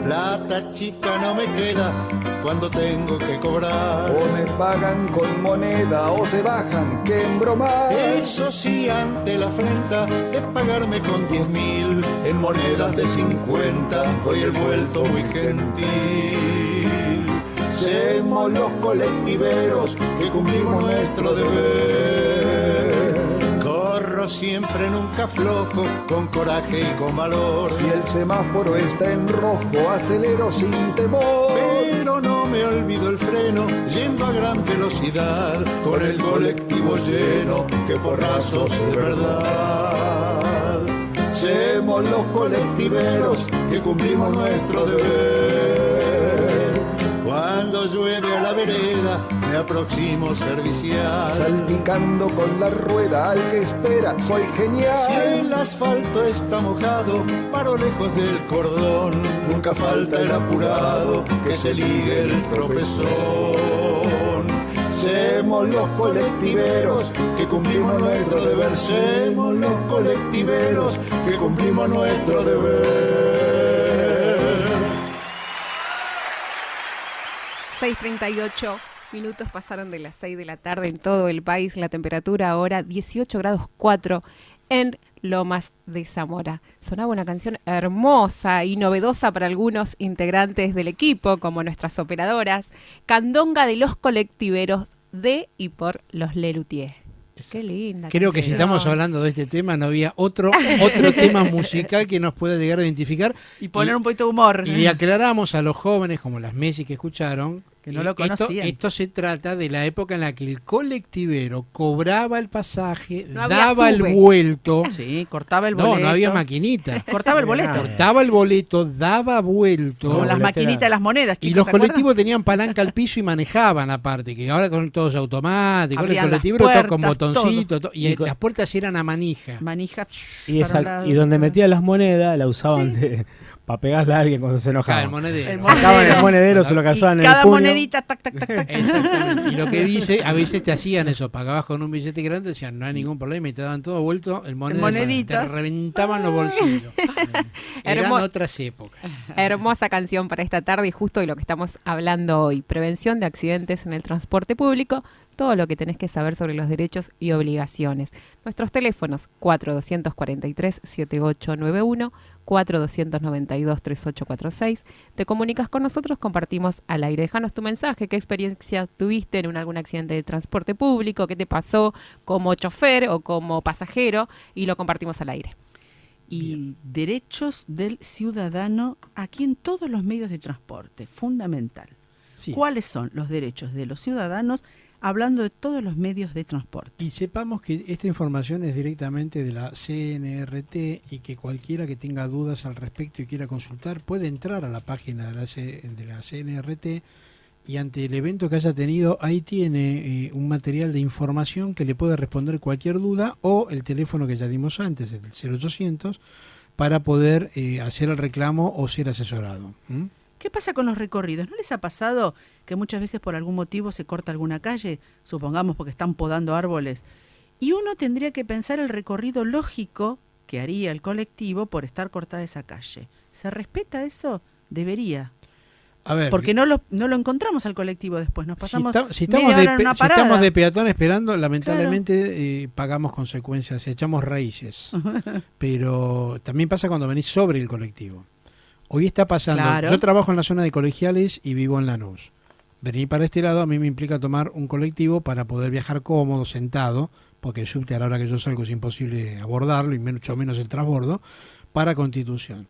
Plata chica no me queda cuando tengo que cobrar. O me pagan con moneda o se bajan, que embromar. Eso sí, ante la afrenta de pagarme con 10.000 en monedas de 50, doy el vuelto muy gentil. Somos los colectiveros que cumplimos nuestro deber. Siempre nunca aflojo, con coraje y con valor. Si el semáforo está en rojo, acelero sin temor. Pero no me olvido el freno, yendo a gran velocidad, con el colectivo lleno, que porrazos de verdad. Somos los colectiveros que cumplimos nuestro deber. Cuando llueve a la vereda, me aproximo servicial, salpicando con la rueda al que espera, soy genial. Si el asfalto está mojado, paro lejos del cordón. Nunca falta el apurado que se ligue el tropezón. Somos los colectiveros que cumplimos nuestro deber. Somos los colectiveros que cumplimos nuestro deber. 6:38 minutos pasaron de las 6 de la tarde en todo el país. La temperatura ahora 18 grados 4 en Lomas de Zamora. Sonaba una canción hermosa y novedosa para algunos integrantes del equipo, como nuestras operadoras. Candonga de los colectiveros de y por los Lelutier. Qué linda. Creo que si estamos hablando de este tema no había otro tema musical que nos pueda llegar a identificar. Y poner un poquito de humor. Y le aclaramos a los jóvenes, como las Messi que escucharon, que no lo conocían. Esto se trata de la época en la que el colectivero cobraba el pasaje, no daba el vuelto. Sí, cortaba el boleto. No había maquinita. Cortaba el boleto. Cortaba el boleto, daba vuelto. Como las maquinitas de las monedas, chicos. Y los colectivos tenían palanca al piso y manejaban aparte, que ahora son todos automáticos. Abrían el colectivero todo con puertas, botoncito. todo. Y las puertas eran a manija. Manija. Y donde metían las monedas la usaban para pegarle a alguien cuando se enojaba. El monedero. Sacaban el monedero, se lo cazaban en el puño. Cada monedita, tac, tac, tac, tac. Exactamente. Y lo que dice, a veces te hacían eso, pagabas con un billete grande, decían, no hay ningún problema, y te daban todo vuelto, el monedita, te reventaban los bolsillos. Eran otras épocas. Hermosa canción para esta tarde y justo de lo que estamos hablando hoy. Prevención de accidentes en el transporte público. todo lo que tenés que saber sobre los derechos y obligaciones. Nuestros teléfonos 4243-7891, 4292-3846. Te comunicas con nosotros, compartimos al aire. Déjanos tu mensaje, qué experiencia tuviste en algún accidente de transporte público, qué te pasó como chofer o como pasajero, y lo compartimos al aire. Y derechos del ciudadano aquí en todos los medios de transporte, fundamental. Sí. ¿Cuáles son los derechos de los ciudadanos hablando de todos los medios de transporte? Y sepamos que esta información es directamente de la CNRT y que cualquiera que tenga dudas al respecto y quiera consultar puede entrar a la página de la CNRT y ante el evento que haya tenido, ahí tiene un material de información que le puede responder cualquier duda o el teléfono que ya dimos antes, el 0800, para poder hacer el reclamo o ser asesorado. ¿Qué pasa con los recorridos? ¿No les ha pasado que muchas veces por algún motivo se corta alguna calle, supongamos porque están podando árboles, y uno tendría que pensar el recorrido lógico que haría el colectivo por estar cortada esa calle? ¿Se respeta eso? Debería. A ver, porque no lo encontramos al colectivo después, nos pasamos si media hora en una parada. estamos de peatón esperando, lamentablemente pagamos consecuencias, echamos raíces. Pero también pasa cuando venís sobre el colectivo. Hoy está pasando, yo trabajo en la zona de Colegiales y vivo en Lanús. Venir para este lado a mí me implica tomar un colectivo para poder viajar cómodo, sentado, porque el subte a la hora que yo salgo es imposible abordarlo y mucho menos el transbordo, para Constitución.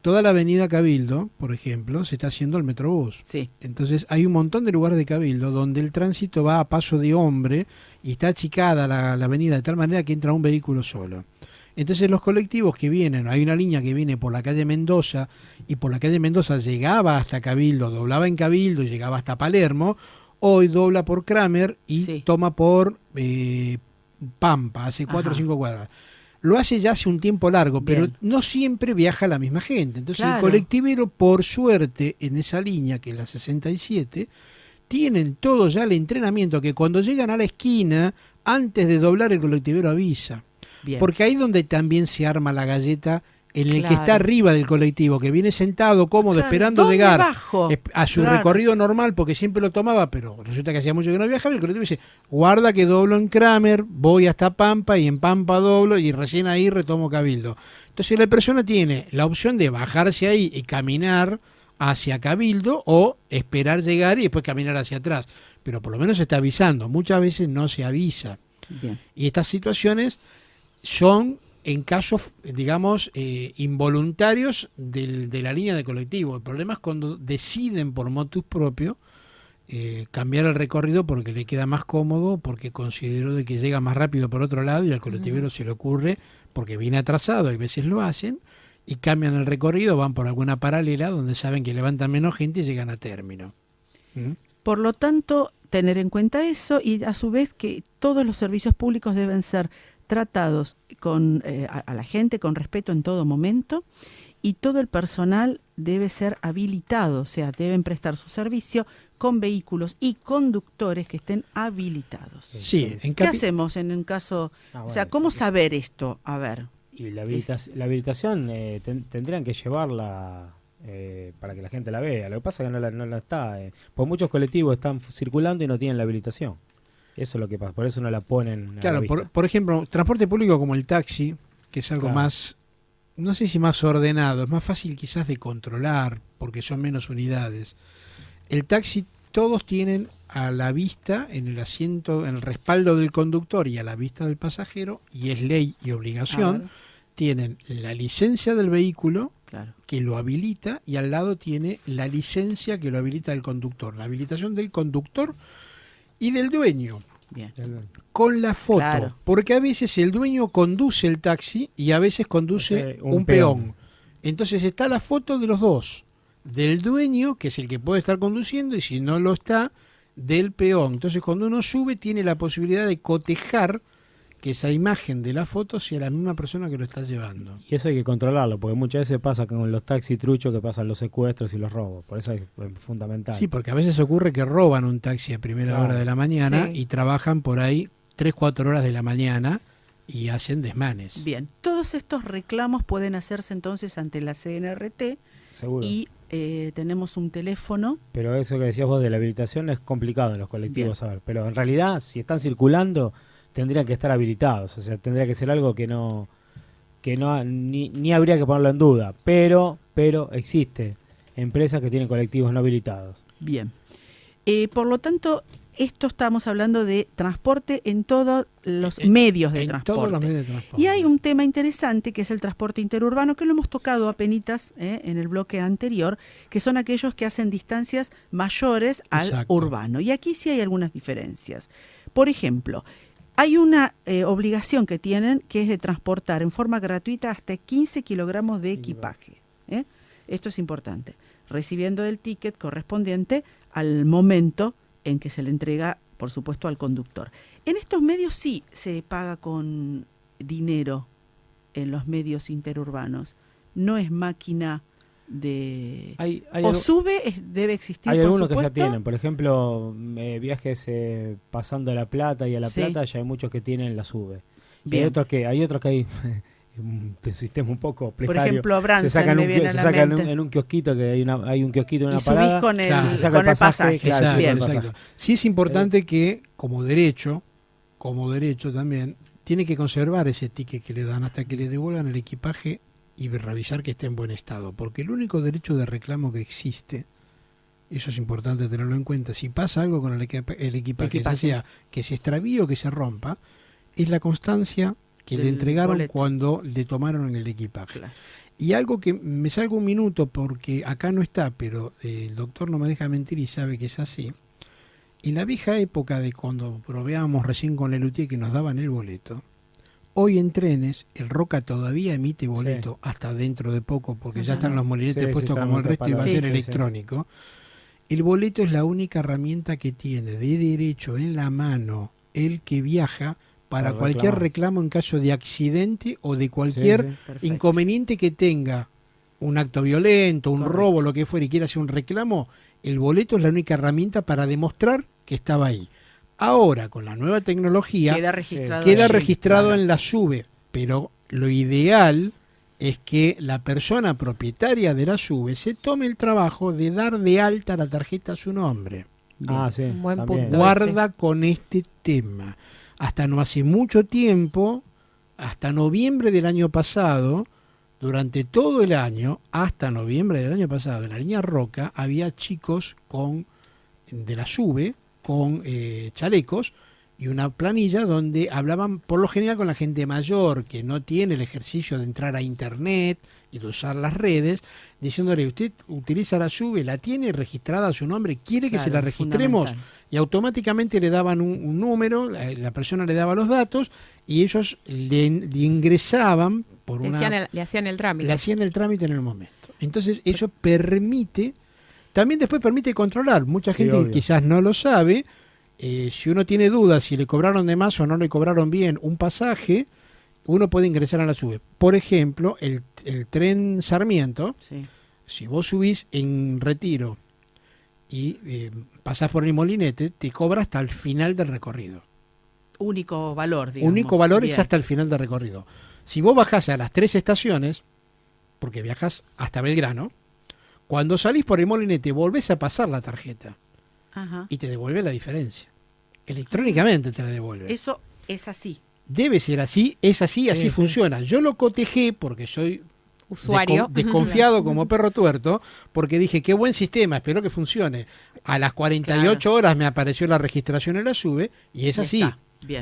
Toda la avenida Cabildo, por ejemplo, se está haciendo el Metrobús. Sí. Entonces hay un montón de lugares de Cabildo donde el tránsito va a paso de hombre y está achicada la avenida de tal manera que entra un vehículo solo. Entonces los colectivos que vienen, hay una línea que viene por la calle Mendoza y por la calle Mendoza llegaba hasta Cabildo, doblaba en Cabildo y llegaba hasta Palermo, hoy dobla por Kramer y toma por Pampa, hace 4 o 5 cuadras. Lo hace ya hace un tiempo largo, pero no siempre viaja la misma gente. Entonces el colectivero, por suerte, en esa línea, que es la 67, tienen todo ya el entrenamiento que cuando llegan a la esquina, antes de doblar el colectivero avisa. Porque ahí es donde también se arma la galleta en el que está arriba del colectivo, que viene sentado cómodo esperando llegar a su recorrido normal, porque siempre lo tomaba, pero resulta que hacía mucho que no viajaba, y el colectivo dice, guarda que doblo en Kramer, voy hasta Pampa y en Pampa doblo y recién ahí retomo Cabildo. Entonces la persona tiene la opción de bajarse ahí y caminar hacia Cabildo o esperar llegar y después caminar hacia atrás, pero por lo menos se está avisando. Muchas veces no se avisa. Y estas situaciones son en casos, digamos, involuntarios de la línea de colectivo. El problema es cuando deciden por motus propio cambiar el recorrido porque le queda más cómodo, porque consideró de que llega más rápido por otro lado y al colectivero se le ocurre, porque viene atrasado, a veces lo hacen, y cambian el recorrido, van por alguna paralela donde saben que levantan menos gente y llegan a término. Por lo tanto, tener en cuenta eso y a su vez que todos los servicios públicos deben ser tratados con a la gente con respeto en todo momento y todo el personal debe ser habilitado, o sea, deben prestar su servicio con vehículos y conductores que estén habilitados. Sí, ¿Qué hacemos en un caso? O sea, ¿cómo saber esto? A ver. Y la habilitación tendrían que llevarla para que la gente la vea. Lo que pasa es que no la está. Pues muchos colectivos están circulando y no tienen la habilitación. Eso es lo que pasa, por eso no la ponen. Claro, por ejemplo, transporte público como el taxi, que es algo más, no sé si más ordenado, es más fácil quizás de controlar, porque son menos unidades. El taxi todos tienen a la vista, en el asiento, en el respaldo del conductor y a la vista del pasajero, y es ley y obligación, tienen la licencia del vehículo, que lo habilita, y al lado tiene la licencia que lo habilita el conductor, la habilitación del conductor y del dueño. Con la foto, porque a veces el dueño conduce el taxi y a veces conduce un peón. Entonces está la foto de los dos, del dueño, que es el que puede estar conduciendo, y si no lo está, del peón. Entonces cuando uno sube tiene la posibilidad de cotejar que esa imagen de la foto sea la misma persona que lo está llevando. Y eso hay que controlarlo, porque muchas veces pasa con los taxis truchos que pasan los secuestros y los robos. Por eso es fundamental. Sí, porque a veces ocurre que roban un taxi a primera hora de la mañana y trabajan por ahí 3-4 horas de la mañana y hacen desmanes. Bien, todos estos reclamos pueden hacerse entonces ante la CNRT. Seguro. Y tenemos un teléfono. Pero eso que decías vos de la habilitación es complicado en los colectivos saber. Pero en realidad, si están circulando, tendrían que estar habilitados. O sea, tendría que ser algo que no ni habría que ponerlo en duda. Pero existe empresas que tienen colectivos no habilitados. Bien. Por lo tanto, esto estamos hablando de transporte en todos los medios de transporte. Todos los medios de transporte. Y hay un tema interesante que es el transporte interurbano, que lo hemos tocado apenitas en el bloque anterior, que son aquellos que hacen distancias mayores al urbano. Y aquí sí hay algunas diferencias. Por ejemplo, hay una obligación que tienen, que es de transportar en forma gratuita hasta 15 kilogramos de equipaje. Esto es importante, recibiendo el ticket correspondiente al momento en que se le entrega, por supuesto, al conductor. En estos medios sí se paga con dinero en los medios interurbanos. No es máquina de... debe existir, hay por algunos supuesto. que ya tienen, por ejemplo, viajes pasando a La Plata y a La Plata, ya hay muchos que tienen la SUBE. Y hay otros que hay un sistema un complejo. Por ejemplo, Bransen, se sacan, me viene a la mente. en un kiosquito, que hay un kiosquito en una y parada. Subís con el, se saca con el pasaje. Claro, Bien. Exacto. Sí es importante que, como derecho también, tiene que conservar ese ticket que le dan hasta que le devuelvan el equipaje y revisar que esté en buen estado. Porque el único derecho de reclamo que existe, eso es importante tenerlo en cuenta, si pasa algo con el equipaje, ya sea que se extravíe o que se rompa, es la constancia que le entregaron boleto cuando le tomaron en el equipaje. Claro. Y algo que me salgo un minuto porque acá no está, pero el doctor no me deja mentir y sabe que es así. En la vieja época de cuando probábamos recién con Lelutier que nos daban el boleto, hoy en trenes el Roca todavía emite boleto hasta dentro de poco porque ya están los molinetes puestos como el resto y va a ser electrónico. El boleto es la única herramienta que tiene de derecho en la mano el que viaja para cualquier reclamo en caso de accidente o de cualquier inconveniente que tenga, un acto violento, un robo, lo que fuera, y quiera hacer un reclamo, el boleto es la única herramienta para demostrar que estaba ahí. Ahora, con la nueva tecnología, queda registrado en la SUBE, pero lo ideal es que la persona propietaria de la SUBE se tome el trabajo de dar de alta la tarjeta a su nombre. Buen punto. Guarda con este tema. Hasta no hace mucho tiempo, hasta noviembre del año pasado, durante todo el año, hasta noviembre del año pasado, en la línea Roca, había chicos de la SUBE con chalecos y una planilla donde hablaban por lo general con la gente mayor que no tiene el ejercicio de entrar a internet y de usar las redes, diciéndole: usted utiliza la SUBE, la tiene registrada a su nombre, quiere que se la registremos, y automáticamente le daban un número, la persona le daba los datos y ellos le ingresaban por le hacían el trámite. Le hacían el trámite en el momento. Entonces eso permite, también después permite controlar. Mucha gente quizás no lo sabe. Si uno tiene dudas si le cobraron de más o no le cobraron bien un pasaje, uno puede ingresar a la SUBE. Por ejemplo, el tren Sarmiento, si vos subís en Retiro y pasás por el Molinete, te cobra hasta el final del recorrido. Único valor, digamos. Único valor es hasta el final del recorrido. Si vos bajás a las 3 estaciones, porque viajas hasta Belgrano, cuando salís por el Molinete volvés a pasar la tarjeta y te devuelve la diferencia. Electrónicamente te la devuelve. Eso es así. Debe ser así, es así, así funciona. Yo lo cotejé porque soy usuario desconfiado como perro tuerto, porque dije, qué buen sistema, espero que funcione. A las 48 horas me apareció la registración en la SUBE y es así.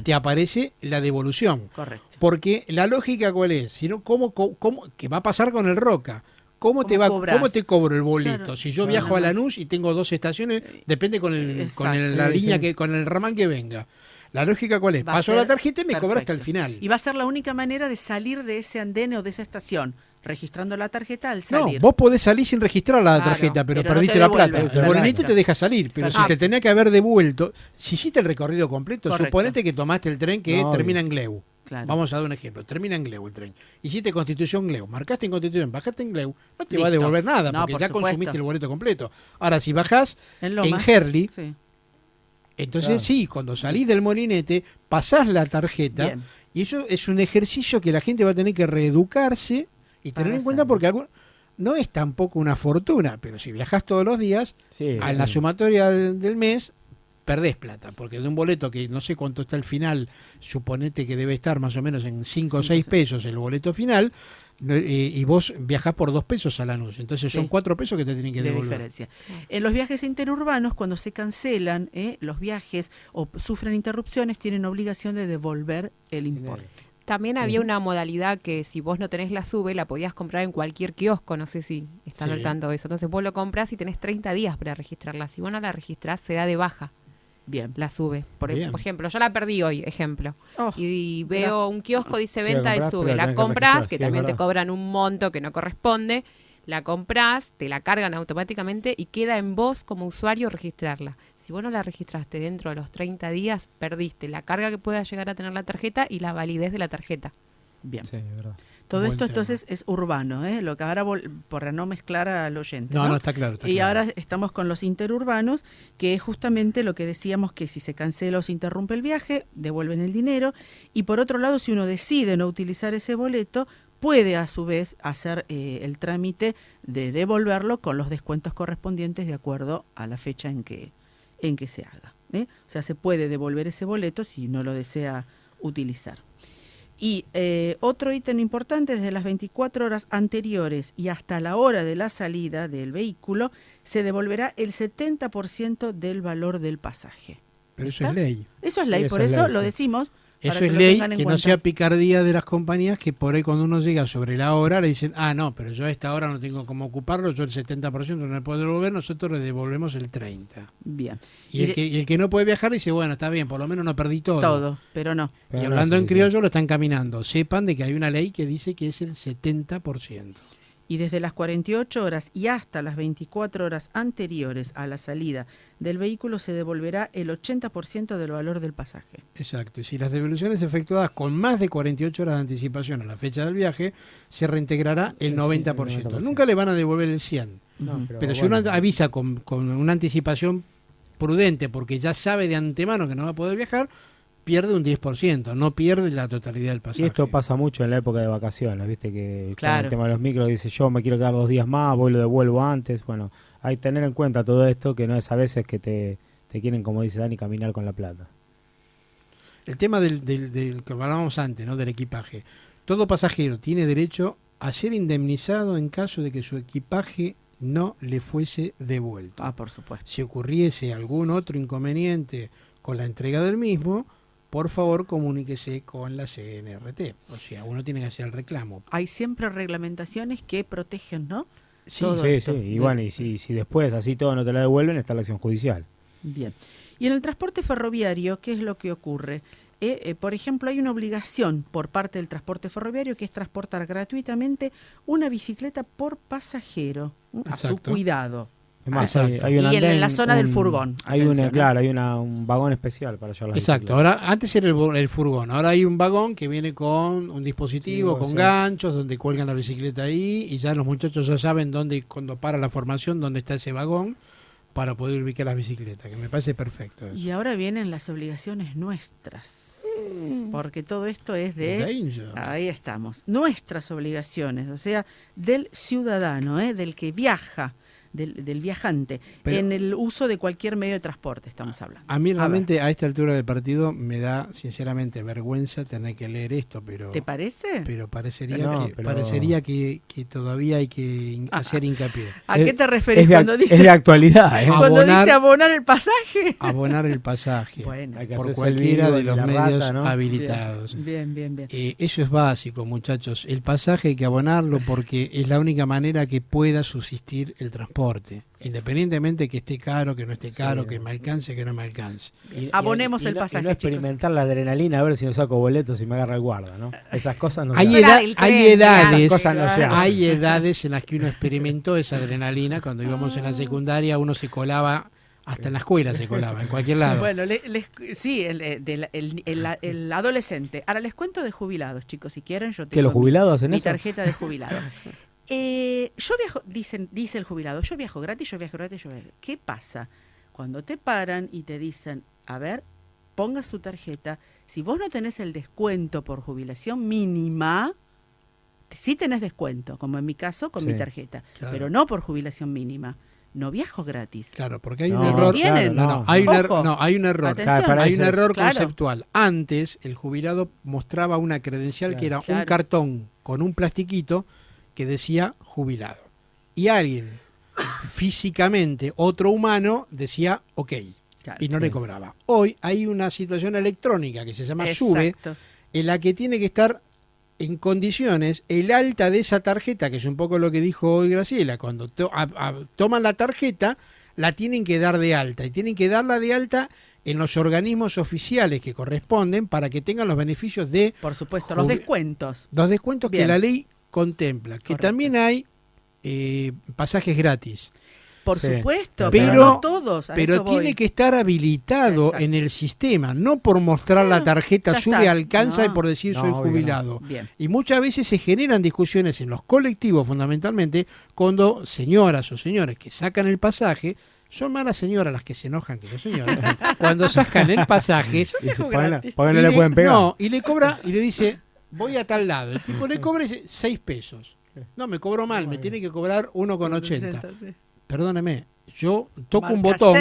Te aparece la devolución. Correcto. Porque la lógica, ¿cuál es? Sino, ¿cómo qué va a pasar con el Roca? ¿Cómo te cobro el boleto? Claro, si yo viajo a Lanús y tengo 2 estaciones, depende con la línea con el ramán que venga. La lógica, ¿cuál es? Paso la tarjeta y me cobra hasta el final. Y va a ser la única manera de salir de ese andén o de esa estación, registrando la tarjeta al salir. No, vos podés salir sin registrar la tarjeta, pero perdiste la plata. El molinete te deja salir, pero si te tenía que haber devuelto, si hiciste el recorrido completo, suponete que tomaste el tren que termina en Gleu. Claro. Vamos a dar un ejemplo. Termina en Gleu el tren. Hiciste Constitución Gleu. Marcaste en Constitución, bajaste en Gleu. No te va a devolver nada porque ya consumiste el boleto completo. Ahora, si bajás en Herli, entonces cuando salís del molinete, pasás la tarjeta y eso es un ejercicio que la gente va a tener que reeducarse y tener en cuenta porque no es tampoco una fortuna, pero si viajas todos los días, en la sumatoria del mes perdés plata, porque de un boleto que no sé cuánto está el final, suponete que debe estar más o menos en 5 o 6 pesos el boleto final, y vos viajás por 2 pesos a Lanús, entonces son 4 pesos que te tienen que devolver. Diferencia. En los viajes interurbanos, cuando se cancelan los viajes o sufren interrupciones, tienen obligación de devolver el importe. También había una modalidad que si vos no tenés la SUBE, la podías comprar en cualquier kiosco, no sé si están al tanto de eso. Entonces vos lo compras y tenés 30 días para registrarla. Si vos no la registrás, se da de baja. Bien. La SUBE. Por ejemplo, yo la perdí hoy, ejemplo. Y veo un kiosco, dice venta de SUBE. La compras, que también te cobran un monto que no corresponde. La compras, te la cargan automáticamente y queda en vos como usuario registrarla. Si vos no la registraste dentro de los 30 días, perdiste la carga que pueda llegar a tener la tarjeta y la validez de la tarjeta. Bien. Sí, verdad. Todo esto entonces es urbano, lo que ahora, para no mezclar al oyente. No, está claro. Ahora estamos con los interurbanos, que es justamente lo que decíamos, que si se cancela o se interrumpe el viaje, devuelven el dinero. Y por otro lado, si uno decide no utilizar ese boleto, puede a su vez hacer el trámite de devolverlo con los descuentos correspondientes de acuerdo a la fecha en que se haga. O sea, se puede devolver ese boleto si no lo desea utilizar. Y otro ítem importante, desde las 24 horas anteriores y hasta la hora de la salida del vehículo, se devolverá el 70% del valor del pasaje. Pero eso es ley. Eso es ley, por eso lo decimos. Eso es ley, que no sea picardía de las compañías, que por ahí cuando uno llega sobre la hora le dicen, no, pero yo a esta hora no tengo cómo ocuparlo, yo el 70% no le puedo devolver, nosotros le devolvemos el 30%. Bien. Y el que no puede viajar dice, bueno, está bien, por lo menos no perdí todo. Todo, pero no. Y hablando en criollo lo están caminando. Sepan de que hay una ley que dice que es el 70%. Y desde las 48 horas y hasta las 24 horas anteriores a la salida del vehículo se devolverá el 80% del valor del pasaje. Exacto. Y si las devoluciones efectuadas con más de 48 horas de anticipación a la fecha del viaje, se reintegrará el 90%. Nunca le van a devolver el 100%. No, pero si uno avisa con una anticipación prudente, porque ya sabe de antemano que no va a poder viajar, pierde un 10%, no pierde la totalidad del pasaje. Y esto pasa mucho en la época de vacaciones, viste que claro. El tema de los micros dice, yo me quiero quedar 2 días más, voy y lo devuelvo antes. Bueno, hay que tener en cuenta todo esto, que no es a veces que te quieren, como dice Dani, caminar con la plata. El tema del que hablábamos antes, ¿no? Del equipaje. Todo pasajero tiene derecho a ser indemnizado en caso de que su equipaje no le fuese devuelto. Por supuesto. Si ocurriese algún otro inconveniente con la entrega del mismo, por favor comuníquese con la CNRT. O sea, uno tiene que hacer el reclamo. Hay siempre reglamentaciones que protegen, ¿no? Sí. Y bueno, y si después así todo no te lo devuelven, está la acción judicial. Bien. Y en el transporte ferroviario, ¿qué es lo que ocurre? Por ejemplo, hay una obligación por parte del transporte ferroviario que es transportar gratuitamente una bicicleta por pasajero, a su cuidado. Más, hay y en la zona del furgón. Hay un vagón especial para llevar las Exacto. Ahora, antes era el furgón, ahora hay un vagón que viene con un dispositivo, con ganchos, donde cuelgan la bicicleta ahí, y ya los muchachos ya saben dónde, cuando para la formación, dónde está ese vagón, para poder ubicar las bicicletas, que me parece perfecto eso. Y ahora vienen las obligaciones nuestras, porque todo esto es de... Danger. Ahí estamos. Nuestras obligaciones, o sea, del ciudadano, del que viaja, del viajante, en el uso de cualquier medio de transporte estamos hablando. A mí realmente a esta altura del partido me da sinceramente vergüenza tener que leer esto, pero... ¿Te parece? Pero parecería que todavía hay que hacer hincapié. ¿A qué te referís cuando dice... Es de actualidad, Cuando dice abonar el pasaje. Abonar el pasaje. Bueno, por cualquiera de los medios habilitados. Bien. Eso es básico, muchachos. El pasaje hay que abonarlo porque es la única manera que pueda subsistir el transporte. Independientemente que esté caro, que no esté caro, que me alcance, que no me alcance. Abonemos el pasaje, y no experimentar la adrenalina a ver si no saco boletos y me agarra el guarda, ¿no? Esas cosas no hay edades en las que uno experimentó esa adrenalina. Cuando íbamos en la secundaria uno se colaba, hasta en la escuela se colaba, en cualquier lado. Bueno, sí, el adolescente. Ahora les cuento de jubilados, chicos, si quieren. Yo tengo ¿Que los jubilados hacen mi eso? Tarjeta de jubilado. Yo viajo, dice el jubilado, yo viajo gratis. ¿Qué pasa? Cuando te paran y te dicen, a ver, ponga su tarjeta, si vos no tenés el descuento por jubilación mínima, sí tenés descuento, como en mi caso con mi tarjeta, pero no por jubilación mínima. No viajo gratis. Claro, porque hay un error. Hay un error. Atención. Hay un error conceptual. Antes, el jubilado mostraba una credencial que era un cartón con un plastiquito que decía jubilado. Y alguien, físicamente, otro humano, decía ok. Y no le cobraba. Hoy hay una situación electrónica que se llama SUBE, en la que tiene que estar en condiciones el alta de esa tarjeta, que es un poco lo que dijo hoy Graciela, cuando toman la tarjeta, la tienen que dar de alta, y tienen que darla de alta en los organismos oficiales que corresponden para que tengan los beneficios de... Por supuesto, los descuentos. Los descuentos que la ley contempla, que también hay pasajes gratis. Por supuesto, pero no todos. Pero tiene que estar habilitado en el sistema, no por mostrar la tarjeta, sube, alcanza y por decir soy jubilado. Y muchas veces se generan discusiones en los colectivos, fundamentalmente, cuando señoras o señores que sacan el pasaje, son más las señoras las que se enojan que los señores, cuando sacan el pasaje, y le cobra y le dice, voy a tal lado. El tipo le cobra y dice, 6 pesos. No, me cobró mal, me tiene que cobrar 1,80. Perdóneme, yo toco un botón,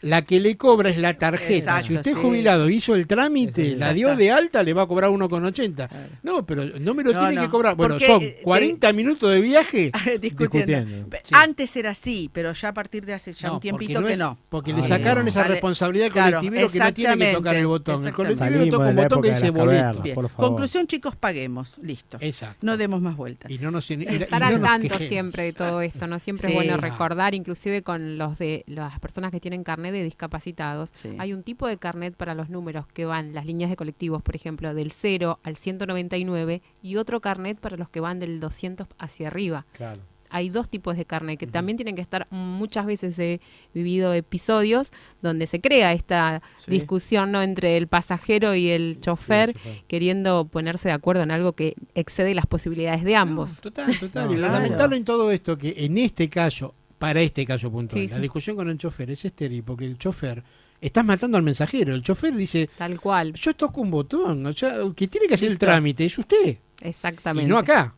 la que le cobra es la tarjeta. Si usted es jubilado hizo el trámite, la dio de alta, le va a cobrar 1,80. No, pero no me lo tiene que cobrar. Bueno, son 40 minutos de viaje discutiendo. Antes era así, pero ya a partir de hace un tiempito que no. Porque le sacaron esa responsabilidad al colectivero que no tiene que tocar el botón. El colectivero toca un botón que dice boleto. Conclusión, chicos, paguemos. Listo. No demos más vueltas. Estar al tanto siempre de todo esto, ¿no? Siempre es bueno recordar, inclusive con las personas que tienen carnet de discapacitados, hay un tipo de carnet para los números que van las líneas de colectivos, por ejemplo, del 0 al 199, y otro carnet para los que van del 200 hacia arriba. Claro. Hay 2 tipos de carnet que también tienen que estar. Muchas veces he vivido episodios donde se crea esta discusión, ¿no?, entre el pasajero y el chofer, queriendo ponerse de acuerdo en algo que excede las posibilidades de ambos. Total. Y lo lamentable en todo esto, que en este caso, para este caso puntual, la discusión con el chofer es estéril, porque el chofer, estás matando al mensajero. El chofer dice, tal cual, yo toco un botón, o sea, que tiene que hacer el trámite es usted. Exactamente. Y no acá.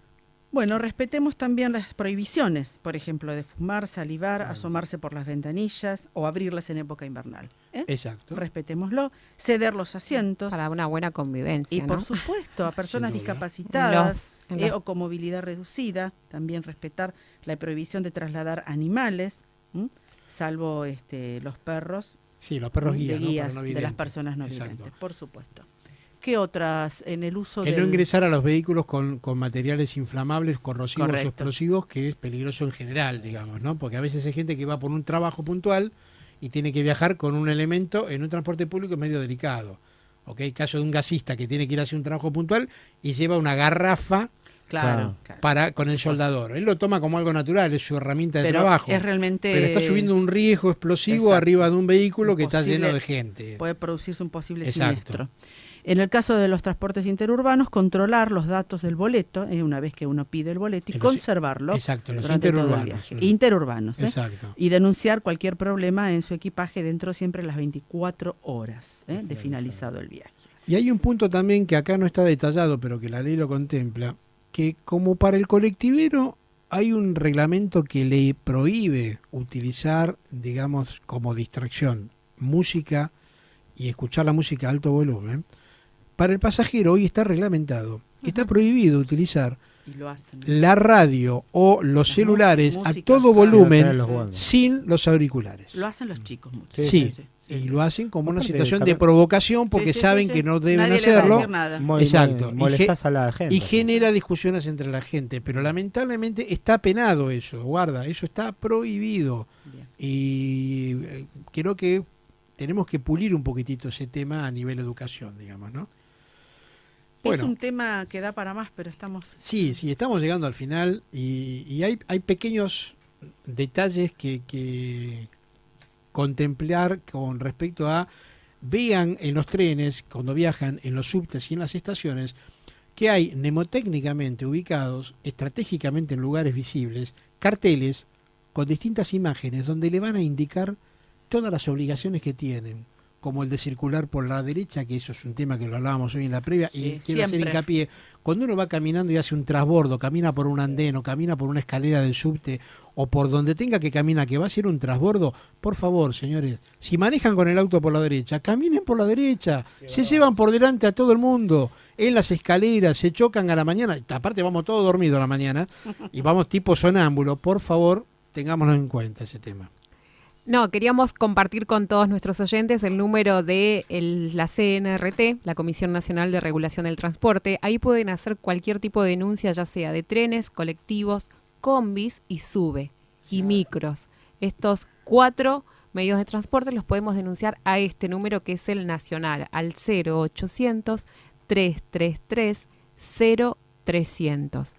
Bueno, respetemos también las prohibiciones, por ejemplo, de fumar, salivar, asomarse por las ventanillas o abrirlas en época invernal. Exacto. Respetémoslo, ceder los asientos. Para una buena convivencia, y por supuesto, a personas discapacitadas o con movilidad reducida, también respetar la prohibición de trasladar animales, salvo los perros. Sí, los perros guías, de las personas no videntes, por supuesto. ¿Qué otras en el uso no ingresar a los vehículos con materiales inflamables, corrosivos o explosivos, que es peligroso en general, digamos, ¿no? Porque a veces hay gente que va por un trabajo puntual y tiene que viajar con un elemento en un transporte público medio delicado. ¿Okay? Caso de un gasista que tiene que ir a hacer un trabajo puntual y lleva una garrafa con el soldador. Él lo toma como algo natural, es su herramienta de trabajo. Pero está subiendo un riesgo explosivo arriba de un vehículo que está lleno de gente. Puede producirse un posible siniestro. En el caso de los transportes interurbanos, controlar los datos del boleto, una vez que uno pide el boleto, y conservarlo durante todo el viaje. Interurbanos. Y denunciar cualquier problema en su equipaje dentro siempre de las 24 horas de finalizado el viaje. Y hay un punto también que acá no está detallado, pero que la ley lo contempla, que como para el colectivero hay un reglamento que le prohíbe utilizar, digamos, como distracción, música y escuchar la música a alto volumen. Para el pasajero hoy está reglamentado que está prohibido utilizar la radio o los celulares a todo volumen sin los auriculares. Lo hacen los chicos mucho. Sí. Y lo hacen como una situación de provocación porque saben que no deben hacerlo. Exacto. Molestas a la gente. Y genera discusiones entre la gente. Pero lamentablemente está penado eso, guarda, eso está prohibido. Bien. Y creo que tenemos que pulir un poquitito ese tema a nivel educación, digamos, ¿no? Es un tema que da para más, pero estamos... Sí, estamos llegando al final y hay pequeños detalles que contemplar con respecto a, vean en los trenes, cuando viajan, en los subtes y en las estaciones, que hay mnemotécnicamente ubicados, estratégicamente en lugares visibles, carteles con distintas imágenes donde le van a indicar todas las obligaciones que tienen, como el de circular por la derecha, que eso es un tema que lo hablábamos hoy en la previa, Sí, y quiero hacer siempre. hincapié, cuando uno va caminando y hace un trasbordo, camina por un andén o camina por una escalera del subte o por donde tenga que caminar, que va a ser un trasbordo, por favor, señores, si manejan con el auto por la derecha, caminen por la derecha, se llevan por delante a todo el mundo, en las escaleras, se chocan a la mañana, aparte vamos todos dormidos a la mañana, y vamos tipo sonámbulo, por favor, tengámoslo en cuenta ese tema. No, queríamos compartir con todos nuestros oyentes el número de la CNRT, la Comisión Nacional de Regulación del Transporte. Ahí pueden hacer cualquier tipo de denuncia, ya sea de trenes, colectivos, combis y sube, y micros. Estos 4 medios de transporte los podemos denunciar a este número que es el nacional, al 0800 333 0300.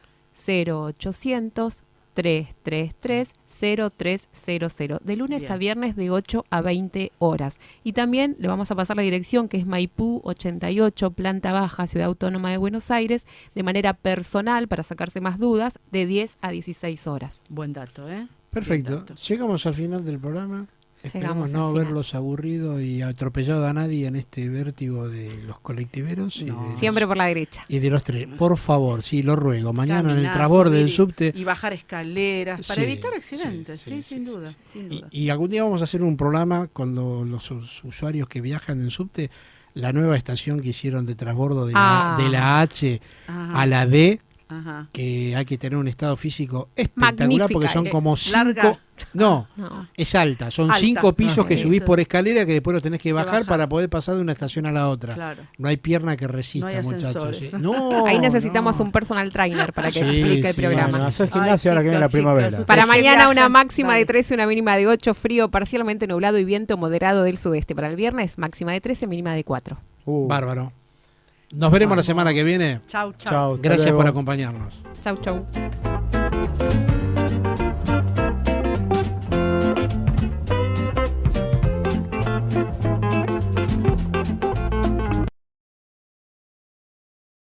0800 333 0300, de lunes Bien. a viernes de 8 a 20 horas. Y también le vamos a pasar la dirección, que es Maipú 88, planta baja, Ciudad Autónoma de Buenos Aires, de manera personal, para sacarse más dudas, de 10 a 16 horas. Buen dato, ¿eh? Perfecto, llegamos al final del programa. Esperamos Llegamos no al final. verlos aburridos y atropellado a nadie en este vértigo de los colectiveros y, de Siempre los, por la derecha. y de los trenes. Por favor, sí, lo ruego. Mañana en el Caminar, trasborde subir del subte. y bajar escaleras para Sí, evitar accidentes, sí, sin duda. Sin duda. Y algún día vamos a hacer un programa con los usuarios que viajan en subte, la nueva estación que hicieron de transbordo de la H Ajá. a la D, Ajá. que hay que tener un estado físico espectacular Magnífica, porque son como 5... larga. No, No. es alta, son Alta. 5 pisos que Eso. subís por escalera que después los tenés que bajar bajar. para poder pasar de una estación a la otra. Claro. No hay pierna que resista, No hay muchachos. ascensores. No, Ahí necesitamos no. un personal trainer para que Sí, explique el sí, programa. Bueno, hacer gimnasia ahora que viene la primavera. chicos, Para ustedes mañana una viajan, máxima dale. de 13, una mínima de 8, frío parcialmente nublado y viento moderado del sudeste. Para el viernes, máxima de 13, mínima de 4. Bárbaro. Nos veremos la semana que viene. Chau, chau. Chao, hasta Gracias luego. por acompañarnos. Chau, chau.